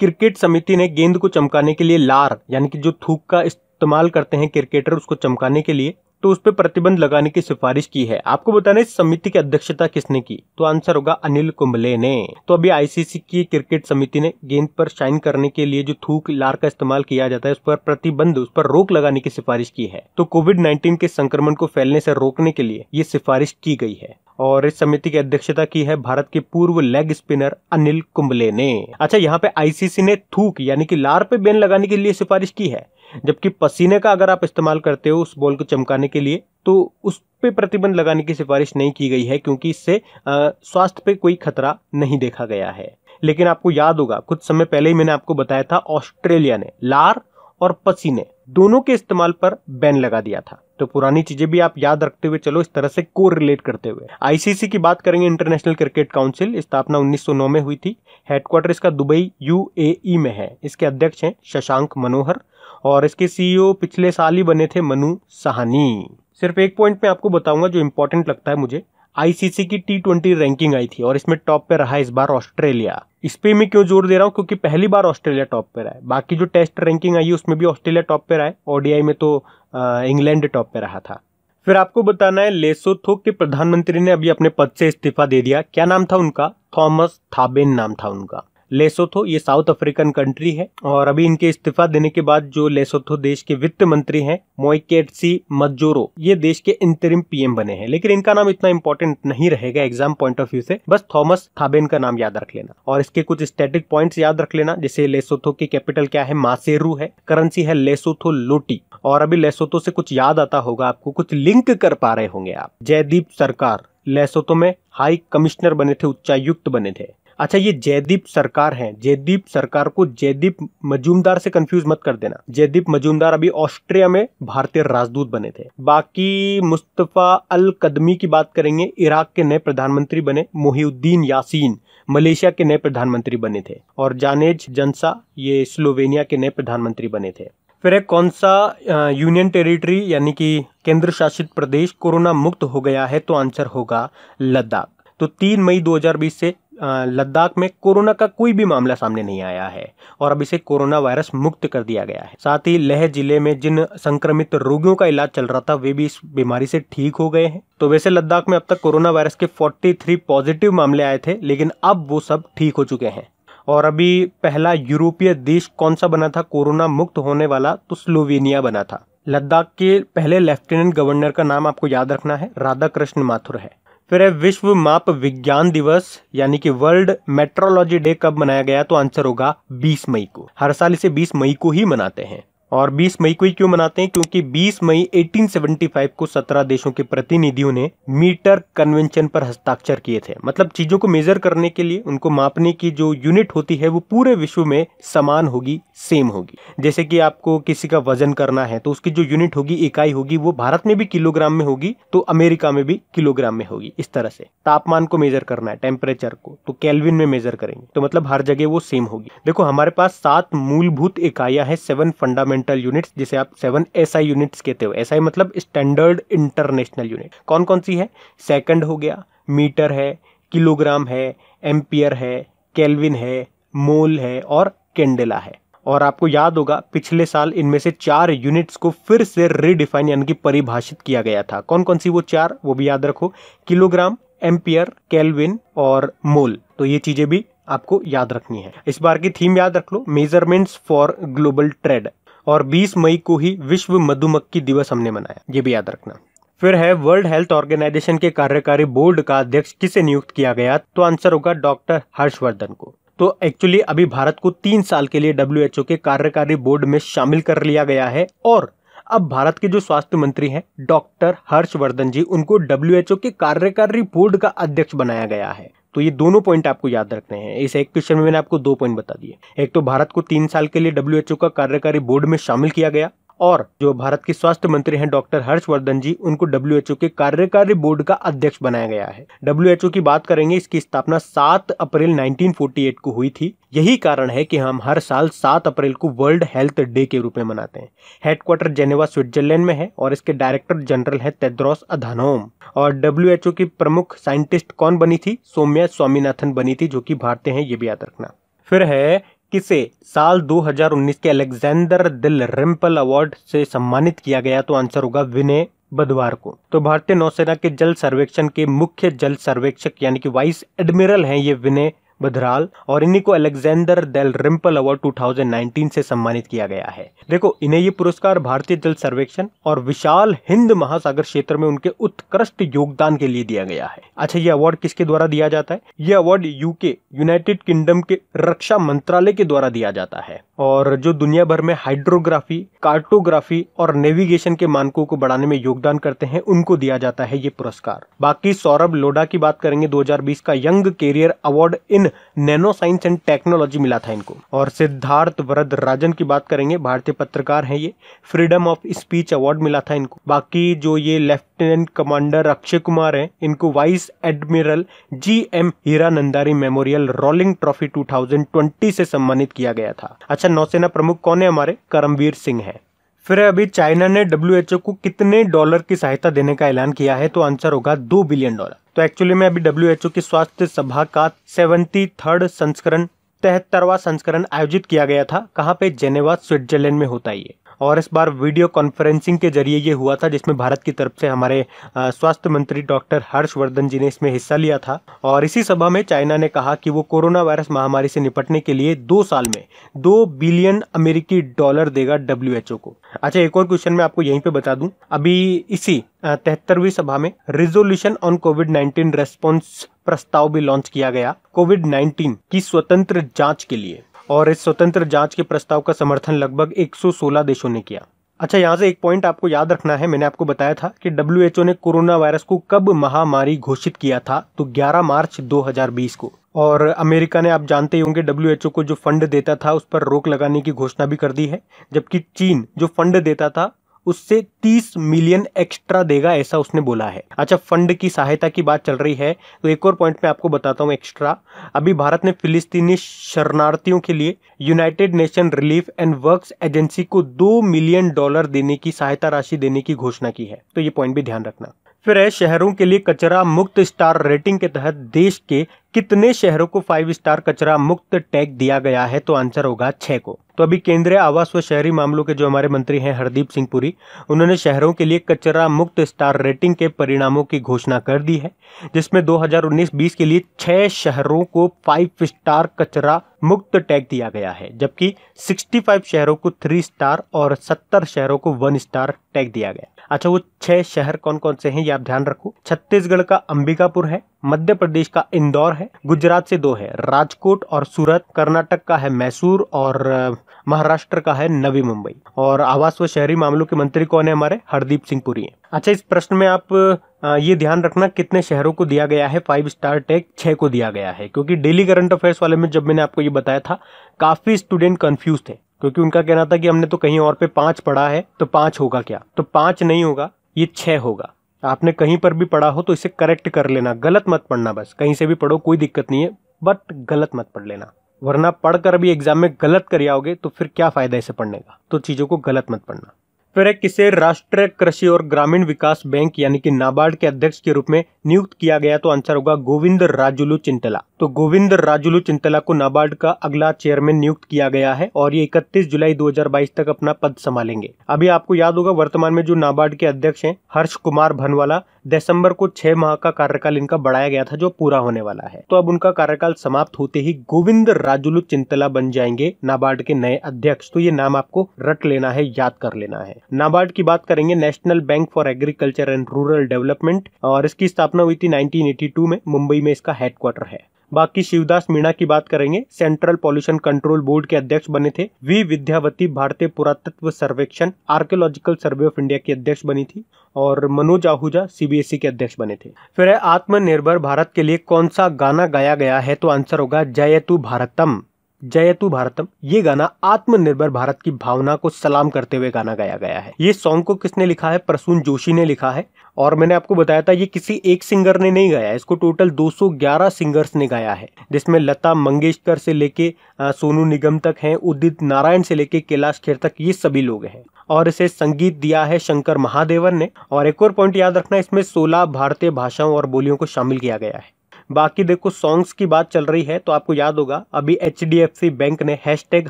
क्रिकेट समिति ने गेंद को चमकाने के लिए लार यानी कि जो थूक का इस्तेमाल करते हैं क्रिकेटर उसको चमकाने के लिए, तो उस पर प्रतिबंध लगाने की सिफारिश की है। आपको बताना इस समिति की अध्यक्षता किसने की, तो आंसर होगा अनिल कुंबले ने। तो अभी आईसीसी की क्रिकेट समिति ने गेंद पर शाइन करने के लिए जो थूक लार का इस्तेमाल किया जाता है उस पर प्रतिबंध, उस पर रोक लगाने की सिफारिश की है। तो कोविड-19 के संक्रमण को फैलने से रोकने के लिए ये सिफारिश की गई है और इस समिति की अध्यक्षता की है भारत के पूर्व लेग स्पिनर अनिल कुंबले ने। अच्छा, यहाँ पे आईसीसी ने थूक यानी कि लार पे बैन लगाने के लिए सिफारिश की है, जबकि पसीने का अगर आप इस्तेमाल करते हो उस बॉल को चमकाने के लिए तो उस पे प्रतिबंध लगाने की सिफारिश नहीं की गई है, क्योंकि इससे स्वास्थ्य पे कोई खतरा नहीं देखा गया है। लेकिन आपको याद होगा कुछ समय पहले ही मैंने आपको बताया था ऑस्ट्रेलिया ने लार और पसीने दोनों के इस्तेमाल पर बैन लगा दिया था। तो पुरानी चीजें भी आप याद रखते हुए चलो, इस तरह से को रिलेट करते हुए। आईसीसी की बात करेंगे, इंटरनेशनल क्रिकेट काउंसिल, स्थापना 1909 में हुई थी। हेडक्वार्टर इसका दुबई यूएई में है। इसके अध्यक्ष हैं शशांक मनोहर और इसके सीईओ पिछले साल ही बने थे मनु साहनी। सिर्फ एक पॉइंट में आपको बताऊंगा जो इंपॉर्टेंट लगता है मुझे, आईसीसी की T20 रैंकिंग आई थी और इसमें टॉप पे रहा इस बार ऑस्ट्रेलिया। इस पे मैं क्यों जोर दे रहा हूं, क्योंकि पहली बार ऑस्ट्रेलिया टॉप पे रहा है। बाकी जो टेस्ट रैंकिंग आई है उसमें भी ऑस्ट्रेलिया टॉप पे रहा है, ओडीआई में तो इंग्लैंड टॉप पे रहा था। फिर आपको बताना है लेसोथो के प्रधानमंत्री ने अभी अपने पद से इस्तीफा दे दिया। क्या नाम था उनका, थॉमस थाबेन नाम था उनका। लेसोथो ये साउथ अफ्रीकन कंट्री है और अभी इनके इस्तीफा देने के बाद जो लेसोथो देश के वित्त मंत्री हैं मोइकेट्सी मज्जोरो, ये देश के इंटरिम पीएम बने हैं। लेकिन इनका नाम इतना इंपॉर्टेंट नहीं रहेगा एग्जाम पॉइंट ऑफ व्यू से, बस थॉमस थाबेन का नाम याद रख लेना और इसके कुछ स्टैटिक पॉइंट्स याद रख लेना। जैसे लेसोथो की कैपिटल क्या है, मासेरू है, करेंसी है लेसोथो लोटी। और अभी लेसोथो से कुछ याद आता होगा आपको, कुछ लिंक कर पा रहे होंगे आप। जयदीप सरकार लेसोथो में हाई कमिश्नर बने थे, उच्चायुक्त बने थे। अच्छा, ये जयदीप सरकार हैं, जयदीप सरकार को जयदीप मजूमदार से कंफ्यूज मत कर देना। जयदीप मजूमदार अभी ऑस्ट्रिया में भारतीय राजदूत बने थे। बाकी मुस्तफा अल कदमी की बात करेंगे, इराक के नए प्रधानमंत्री बने। मोहिउद्दीन यासीन मलेशिया के नए प्रधानमंत्री बने थे और जानेज जंसा ये स्लोवेनिया के नए प्रधानमंत्री बने थे। फिर कौन सा यूनियन टेरिटरी यानी कि केंद्र शासित प्रदेश कोरोना मुक्त हो गया है, तो आंसर होगा लद्दाख। तो 3 मई 2020 से लद्दाख में कोरोना का कोई भी मामला सामने नहीं आया है और अब इसे कोरोना वायरस मुक्त कर दिया गया है। साथ ही लेह जिले में जिन संक्रमित रोगियों का इलाज चल रहा था वे भी इस बीमारी से ठीक हो गए हैं। तो वैसे लद्दाख में अब तक कोरोना वायरस के 43 पॉजिटिव मामले आए थे, लेकिन अब वो सब ठीक हो चुके हैं। और अभी पहला यूरोपीय देश कौन सा बना था कोरोना मुक्त होने वाला, तो स्लोवेनिया बना था। लद्दाख के पहले लेफ्टिनेंट गवर्नर का नाम आपको याद रखना है, राधाकृष्ण माथुर है। फिर है विश्व माप विज्ञान दिवस यानी कि वर्ल्ड मेट्रोलॉजी डे कब मनाया गया, तो आंसर होगा 20 मई को। हर साल इसे 20 मई को ही मनाते हैं। और 20 मई को ही क्यों मनाते हैं, क्योंकि 20 मई 1875 को 17 देशों के प्रतिनिधियों ने मीटर कन्वेंशन पर हस्ताक्षर किए थे। मतलब चीजों को मेजर करने के लिए उनको मापने की जो यूनिट होती है वो पूरे विश्व में समान होगी, सेम होगी। जैसे कि आपको किसी का वजन करना है तो उसकी जो यूनिट होगी, इकाई होगी, वो भारत में भी किलोग्राम में होगी तो अमेरिका में भी किलोग्राम में होगी। इस तरह से तापमान को मेजर करना है, टेम्परेचर को, तो केल्विन में मेजर करेंगे, तो मतलब हर जगह वो सेम होगी। देखो हमारे पास 7 मूलभूत इकाइयां हैं, 7 फंडामेंटल यूनिट्स, जिसे आप 7 एसआई यूनिट्स कहते हो। एसआई मतलब स्टैंडर्ड इंटरनेशनल यूनिट। कौन कौन सी है, सेकंड हो गया, मीटर है, किलोग्राम है, एम्पियर है, केल्विन है, मोल है और कैंडेला है। और आपको याद होगा पिछले साल इनमें से 4 यूनिट्स को फिर से रीडिफाइन यानी कि परिभाषित किया गया था। कौन कौन सी वो 4, वो भी याद रखो, किलोग्राम, एम्पियर, केल्विन और मोल। तो ये चीजें भी आपको याद रखनी है। इस बार की थीम याद रख लो, मेजरमेंट्स फॉर ग्लोबल ट्रेड। और 20 मई को ही विश्व मधुमक्खी दिवस हमने मनाया, ये भी याद रखना। फिर है वर्ल्ड हेल्थ ऑर्गेनाइजेशन के कार्यकारी बोर्ड का अध्यक्ष किसे नियुक्त किया गया, तो आंसर होगा डॉक्टर हर्षवर्धन को। तो एक्चुअली अभी भारत को 3 साल के लिए WHO के कार्यकारी बोर्ड में शामिल कर लिया गया है और अब भारत के जो स्वास्थ्य मंत्री हैं डॉक्टर हर्षवर्धन जी, उनको WHO के कार्यकारी बोर्ड का अध्यक्ष बनाया गया है। तो ये दोनों पॉइंट आपको याद रखने हैं। इस एक क्वेश्चन में मैंने आपको 2 पॉइंट बता दिए। एक तो भारत को 3 साल के लिए WHO का कार्यकारी बोर्ड में शामिल किया गया और जो भारत के स्वास्थ्य मंत्री हैं डॉक्टर हर्षवर्धन जी, उनको WHO के कार्यकारी बोर्ड का अध्यक्ष बनाया गया है। WHO की बात करेंगे, इसकी स्थापना 7 अप्रैल 1948 को हुई थी। यही कारण है कि हम हर साल 7 अप्रैल को वर्ल्ड हेल्थ डे के रूप में मनाते हैं। हेडक्वार्टर जेनेवा स्विट्जरलैंड में है और इसके डायरेक्टर जनरल है टेड्रोस अधानोम। और WHO की प्रमुख साइंटिस्ट कौन बनी थी, सौम्या स्वामीनाथन बनी थी, जो कि भारतीय हैं, ये भी याद रखना। फिर है किसे साल 2019 के अलेक्जेंडर दिल रिम्पल अवार्ड से सम्मानित किया गया, तो आंसर होगा विनय बुधवार को। तो भारतीय नौसेना के जल सर्वेक्षण के मुख्य जल सर्वेक्षक यानी कि वाइस एडमिरल हैं ये विनय बधराल और इन्हीं को अलेक्जेंडर डेल रिम्पल अवार्ड 2019 से सम्मानित किया गया है। देखो, इन्हें ये पुरस्कार भारतीय जल सर्वेक्षण और विशाल हिंद महासागर क्षेत्र में उनके उत्कृष्ट योगदान के लिए दिया गया है। अच्छा, ये अवार्ड किसके द्वारा दिया जाता है? ये अवार्ड यूके यूनाइटेड किंगडम के रक्षा मंत्रालय के द्वारा दिया जाता है और जो दुनिया भर में हाइड्रोग्राफी, कार्टोग्राफी और नेविगेशन के मानकों को बढ़ाने में योगदान करते हैं, उनको दिया जाता है ये पुरस्कार। बाकी सौरभ लोढ़ा की बात करेंगे, 2020 का young career award in nano science and technology मिला था इनको। और सिद्धार्थ वरदराजन की बात करेंगे, भारतीय पत्रकार हैं ये, फ्रीडम ऑफ स्पीच अवार्ड मिला था इनको। बाकी जो ये लेफ्टिनेंट कमांडर अक्षय कुमार हैं, इनको vice admiral GM Hiranandani memorial rolling trophy 2020 से सम्मानित किया गया था। अच्छा, नौसेना प्रमुख कौन है हमारे? करमवीर सिंह है। फिर अभी चाइना ने WHO को कितने डॉलर की सहायता देने का ऐलान किया है, तो आंसर होगा $2 बिलियन। तो एक्चुअली में अभी WHO की स्वास्थ्य सभा का 73rd संस्करण 73वां संस्करण आयोजित किया गया था। कहाँ पे? जेनेवा स्विट्जरलैंड में होता है ये। और इस बार वीडियो कॉन्फ्रेंसिंग के जरिए ये हुआ था, जिसमें भारत की तरफ से हमारे स्वास्थ्य मंत्री डॉक्टर हर्षवर्धन जी ने इसमें हिस्सा लिया था। और इसी सभा में चाइना ने कहा कि वो कोरोना वायरस महामारी से निपटने के लिए 2 साल में $2 बिलियन अमेरिकी डॉलर देगा WHO को। अच्छा, एक और क्वेश्चन मैं आपको यहीं पे बता दूं, अभी इसी 73वीं सभा में रिजोल्यूशन ऑन कोविड-19 रेस्पॉन्स प्रस्ताव भी लॉन्च किया गया कोविड-19 की स्वतंत्र जांच के लिए। और इस स्वतंत्र जांच के प्रस्ताव का समर्थन लगभग 116 देशों ने किया। अच्छा, यहाँ से एक पॉइंट आपको याद रखना है, मैंने आपको बताया था कि WHO ने कोरोना वायरस को कब महामारी घोषित किया था, तो 11 मार्च 2020 को। और अमेरिका ने, आप जानते ही होंगे, WHO को जो फंड देता था उस पर रोक लगाने की घोषणा भी कर दी है। जबकि चीन जो फंड देता था उससे 30 मिलियन एक्स्ट्रा देगा, ऐसा उसने बोला है। अच्छा, फंड की सहायता की बात चल रही है तो एक और पॉइंट मैं आपको बताता हूँ एक्स्ट्रा। अभी भारत ने फिलिस्तीनी शरणार्थियों के लिए United nation relief and works agency को $2 मिलियन देने की सहायता राशि देने की घोषणा की है, तो ये पॉइंट भी ध्यान रखना। फिर है शहरों के लिए कचरा मुक्त स्टार रेटिंग के तहत देश के कितने शहरों को 5 स्टार कचरा मुक्त टैग दिया गया है, तो आंसर होगा 6 को। तो अभी केंद्रीय आवास व शहरी मामलों के जो हमारे मंत्री हैं हरदीप सिंह पुरी, उन्होंने शहरों के लिए कचरा मुक्त स्टार रेटिंग के परिणामों की घोषणा कर दी है, जिसमें 2019-20 के लिए 6 शहरों को 5 स्टार कचरा मुक्त टैग दिया गया है, जबकि 65 शहरों को 3 स्टार और 70 शहरों को 1 स्टार टैग दिया गया। अच्छा, वो 6 शहर कौन कौन से हैं ये आप ध्यान रखो। छत्तीसगढ़ का अंबिकापुर है, मध्य प्रदेश का इंदौर है, गुजरात से 2 है, राजकोट और सूरत, कर्नाटक का है मैसूर और महाराष्ट्र का है नवी मुंबई। और आवास व शहरी मामलों के मंत्री कौन है हमारे? हरदीप सिंह पुरी हैं। अच्छा, इस प्रश्न में आप ये ध्यान रखना कितने शहरों को दिया गया है 5 स्टार टैग, 6 को दिया गया है, क्योंकि डेली करंट अफेयर्स वाले में जब मैंने आपको ये बताया था काफी स्टूडेंट कंफ्यूज थे, क्योंकि उनका कहना था कि हमने तो कहीं और पे 5 पढ़ा है तो 5 होगा क्या, तो 5 नहीं होगा, ये 6 होगा। आपने कहीं पर भी पढ़ा हो तो इसे करेक्ट कर लेना, गलत मत पढ़ना, बस कहीं से भी पढ़ो कोई दिक्कत नहीं है, बट गलत मत पढ़ लेना, वरना पढ़कर भी एग्जाम में गलत कर आओगे तो फिर क्या फायदा इसे पढ़ने का, तो चीजों को गलत मत पढ़ना। फिर किसे राष्ट्रीय कृषि और ग्रामीण विकास बैंक यानी कि नाबार्ड के अध्यक्ष के रूप में नियुक्त किया गया, तो आंसर होगा गोविंद राजुलू चिंटला। तो गोविंद राजुलू चिंतला को नाबार्ड का अगला चेयरमैन नियुक्त किया गया है और ये 31 जुलाई 2022 तक अपना पद संभालेंगे। अभी आपको याद होगा वर्तमान में जो नाबार्ड के अध्यक्ष हैं हर्ष कुमार भनवाला, दिसंबर को 6 माह का कार्यकाल इनका बढ़ाया गया था जो पूरा होने वाला है। तो अब उनका कार्यकाल समाप्त होते ही गोविंद राजुलू चिंतला बन जाएंगे नाबार्ड के नए अध्यक्ष। तो ये नाम आपको रट लेना है, याद कर लेना है। नाबार्ड की बात करेंगे, national bank for agriculture and rural development, और इसकी स्थापना हुई थी 1982 में। मुंबई में इसका हेडक्वार्टर है। बाकी शिवदास मीणा की बात करेंगे, सेंट्रल पॉल्यूशन कंट्रोल बोर्ड के अध्यक्ष बने थे। वी विद्यावती भारतीय पुरातत्व सर्वेक्षण आर्कियोलॉजिकल सर्वे ऑफ इंडिया की अध्यक्ष बनी थी। और मनोज आहूजा सीबीएसई के अध्यक्ष बने थे। फिर है आत्मनिर्भर भारत के लिए कौन सा गाना गाया गया है? तो आंसर होगा जयतु भारतम। जयतु भारतम ये गाना आत्मनिर्भर भारत की भावना को सलाम करते हुए गाना गाया गया है। ये सॉन्ग को किसने लिखा है? प्रसून जोशी ने लिखा है। और मैंने आपको बताया था ये किसी एक सिंगर ने नहीं गाया, इसको टोटल 211 सिंगर्स ने गाया है, जिसमें लता मंगेशकर से लेके सोनू निगम तक हैं, उदित नारायण से लेके कैलाश खेर तक, ये सभी लोग हैं। और इसे संगीत दिया है शंकर महादेवन ने। और एक और पॉइंट याद रखना, इसमें 16 भारतीय भाषाओं और बोलियों को शामिल किया गया है। बाकी देखो सॉन्ग्स की बात चल रही है तो आपको याद होगा अभी HDFC बैंक ने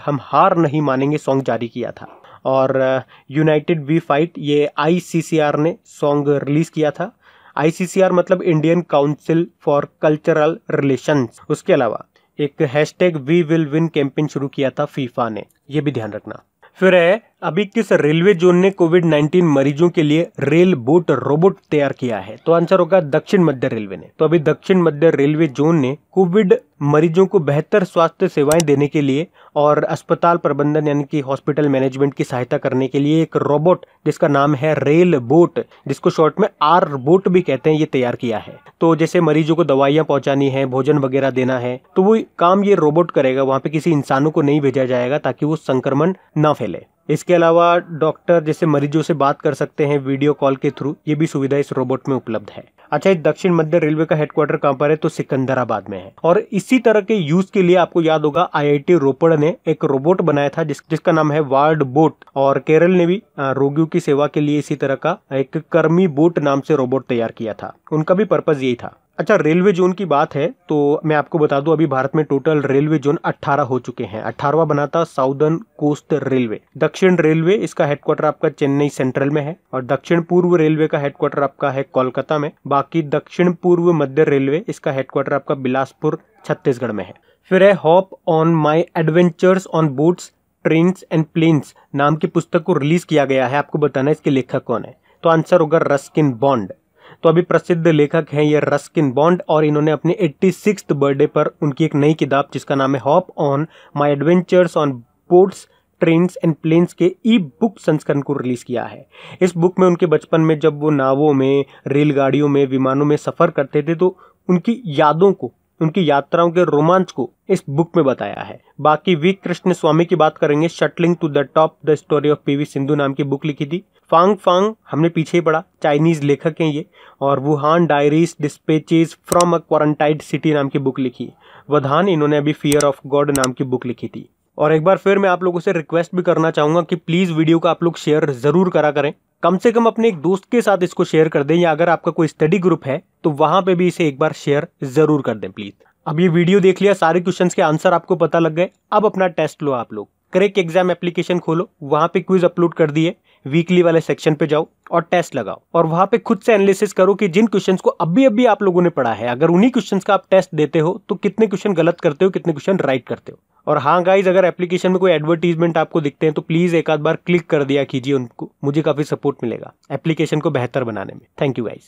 #हम हार नहीं मानेंगे सॉन्ग जारी किया था। और यूनाइटेड वी फाइट ये ICCR ने सॉन्ग रिलीज किया था। ICCR मतलब Indian council for cultural relations. उसके अलावा एक #वी विल विन कैंपेन शुरू किया था फीफा ने, ये भी ध्यान रखना। फिर है अभी किस रेलवे जोन ने कोविड-19 मरीजों के लिए रेल बोट रोबोट तैयार किया है? तो आंसर होगा दक्षिण मध्य रेलवे ने। तो अभी दक्षिण मध्य रेलवे जोन ने कोविड मरीजों को बेहतर स्वास्थ्य सेवाएं देने के लिए और अस्पताल प्रबंधन यानी कि हॉस्पिटल मैनेजमेंट की सहायता करने के लिए एक रोबोट जिसका नाम है रेल बोट, जिसको शॉर्ट में आर बोट भी कहते हैं, ये तैयार किया है। तो जैसे मरीजों को दवाइयां पहुंचानी है, भोजन वगैरह देना है, तो वो काम ये रोबोट करेगा। वहां पे किसी इंसानों को नहीं भेजा जाएगा ताकि वो संक्रमण ना फैले। इसके अलावा डॉक्टर जैसे मरीजों से बात कर सकते हैं वीडियो कॉल के थ्रू, ये भी सुविधा इस रोबोट में उपलब्ध है। अच्छा, इस दक्षिण मध्य रेलवे का हेडक्वार्टर कहां पर है? तो सिकंदराबाद में है। और इसी तरह के यूज के लिए आपको याद होगा IIT रोपड़ ने एक रोबोट बनाया था जिसका नाम है वार्ड बोट। और केरल ने भी रोगियों की सेवा के लिए इसी तरह का एक कर्मी बोट नाम से रोबोट तैयार किया था। उनका भी पर्पज यही था। अच्छा, रेलवे जोन की बात है तो मैं आपको बता दूं अभी भारत में टोटल रेलवे जोन 18 हो चुके हैं। 18वां बना था साउदर्न कोस्ट रेलवे। दक्षिण रेलवे इसका हेडक्वार्टर आपका चेन्नई सेंट्रल में है और दक्षिण पूर्व रेलवे का हेडक्वार्टर आपका है कोलकाता में। बाकी दक्षिण पूर्व मध्य रेलवे इसका हेडक्वार्टर आपका बिलासपुर छत्तीसगढ़ में है। फिर है hop on my adventures on boats trains and planes नाम की पुस्तक को रिलीज किया गया है। आपको बताना है इसके लेखक कौन है? तो आंसर होगा रस्किन बॉन्ड। तो अभी प्रसिद्ध लेखक हैं ये रस्किन बॉन्ड और इन्होंने अपने 86th बर्थडे पर उनकी एक नई किताब जिसका नाम है hop on my adventures on boats trains and planes के ई-बुक संस्करण को रिलीज किया है। इस बुक में उनके बचपन में जब वो नावों में, रेलगाड़ियों में, विमानों में सफर करते थे तो उनकी यादों को, उनकी यात्राओं के रोमांच को इस बुक में बताया है। बाकी वी कृष्ण स्वामी की बात करेंगे, shuttling to the top the story of PV Sindhu नाम की बुक लिखी थी। फांग फांग हमने पीछे ही पढ़ा, चाइनीज लेखक हैं ये। और Wuhan diaries dispatches from a quarantined city नाम की बुक लिखी। वधान इन्होंने अभी फियर ऑफ गॉड नाम की बुक लिखी थी। और एक बार फिर मैं आप लोगों से रिक्वेस्ट भी करना चाहूंगा कि प्लीज वीडियो को आप लोग शेयर जरूर करा करें। कम से कम अपने एक दोस्त के साथ इसको शेयर कर दें, या अगर आपका कोई स्टडी ग्रुप है तो वहां पे भी इसे एक बार शेयर जरूर कर दें प्लीज। अब ये वीडियो देख लिया, सारे क्वेश्चंस के आंसर आपको पता लग गए। अब अपना टेस्ट लो आप लोग। क्रैक एग्जाम एप्लीकेशन खोलो, वहां पे क्विज अपलोड कर दिए, वीकली वाले सेक्शन पे जाओ और टेस्ट लगाओ और वहां पे खुद से एनालिसिस करो कि जिन क्वेश्चंस को अभी आप लोगों ने पढ़ा है, अगर उन्हीं क्वेश्चंस का आप टेस्ट देते हो तो कितने क्वेश्चन गलत करते हो, कितने क्वेश्चन राइट करते हो। और हाँ गाइज, अगर एप्लीकेशन में कोई एडवर्टीजमेंट आपको दिखते हैं तो प्लीज एक आध बार क्लिक कर दिया कीजिए उनको, मुझे काफी सपोर्ट मिलेगा एप्लीकेशन को बेहतर बनाने में। Thank you guys.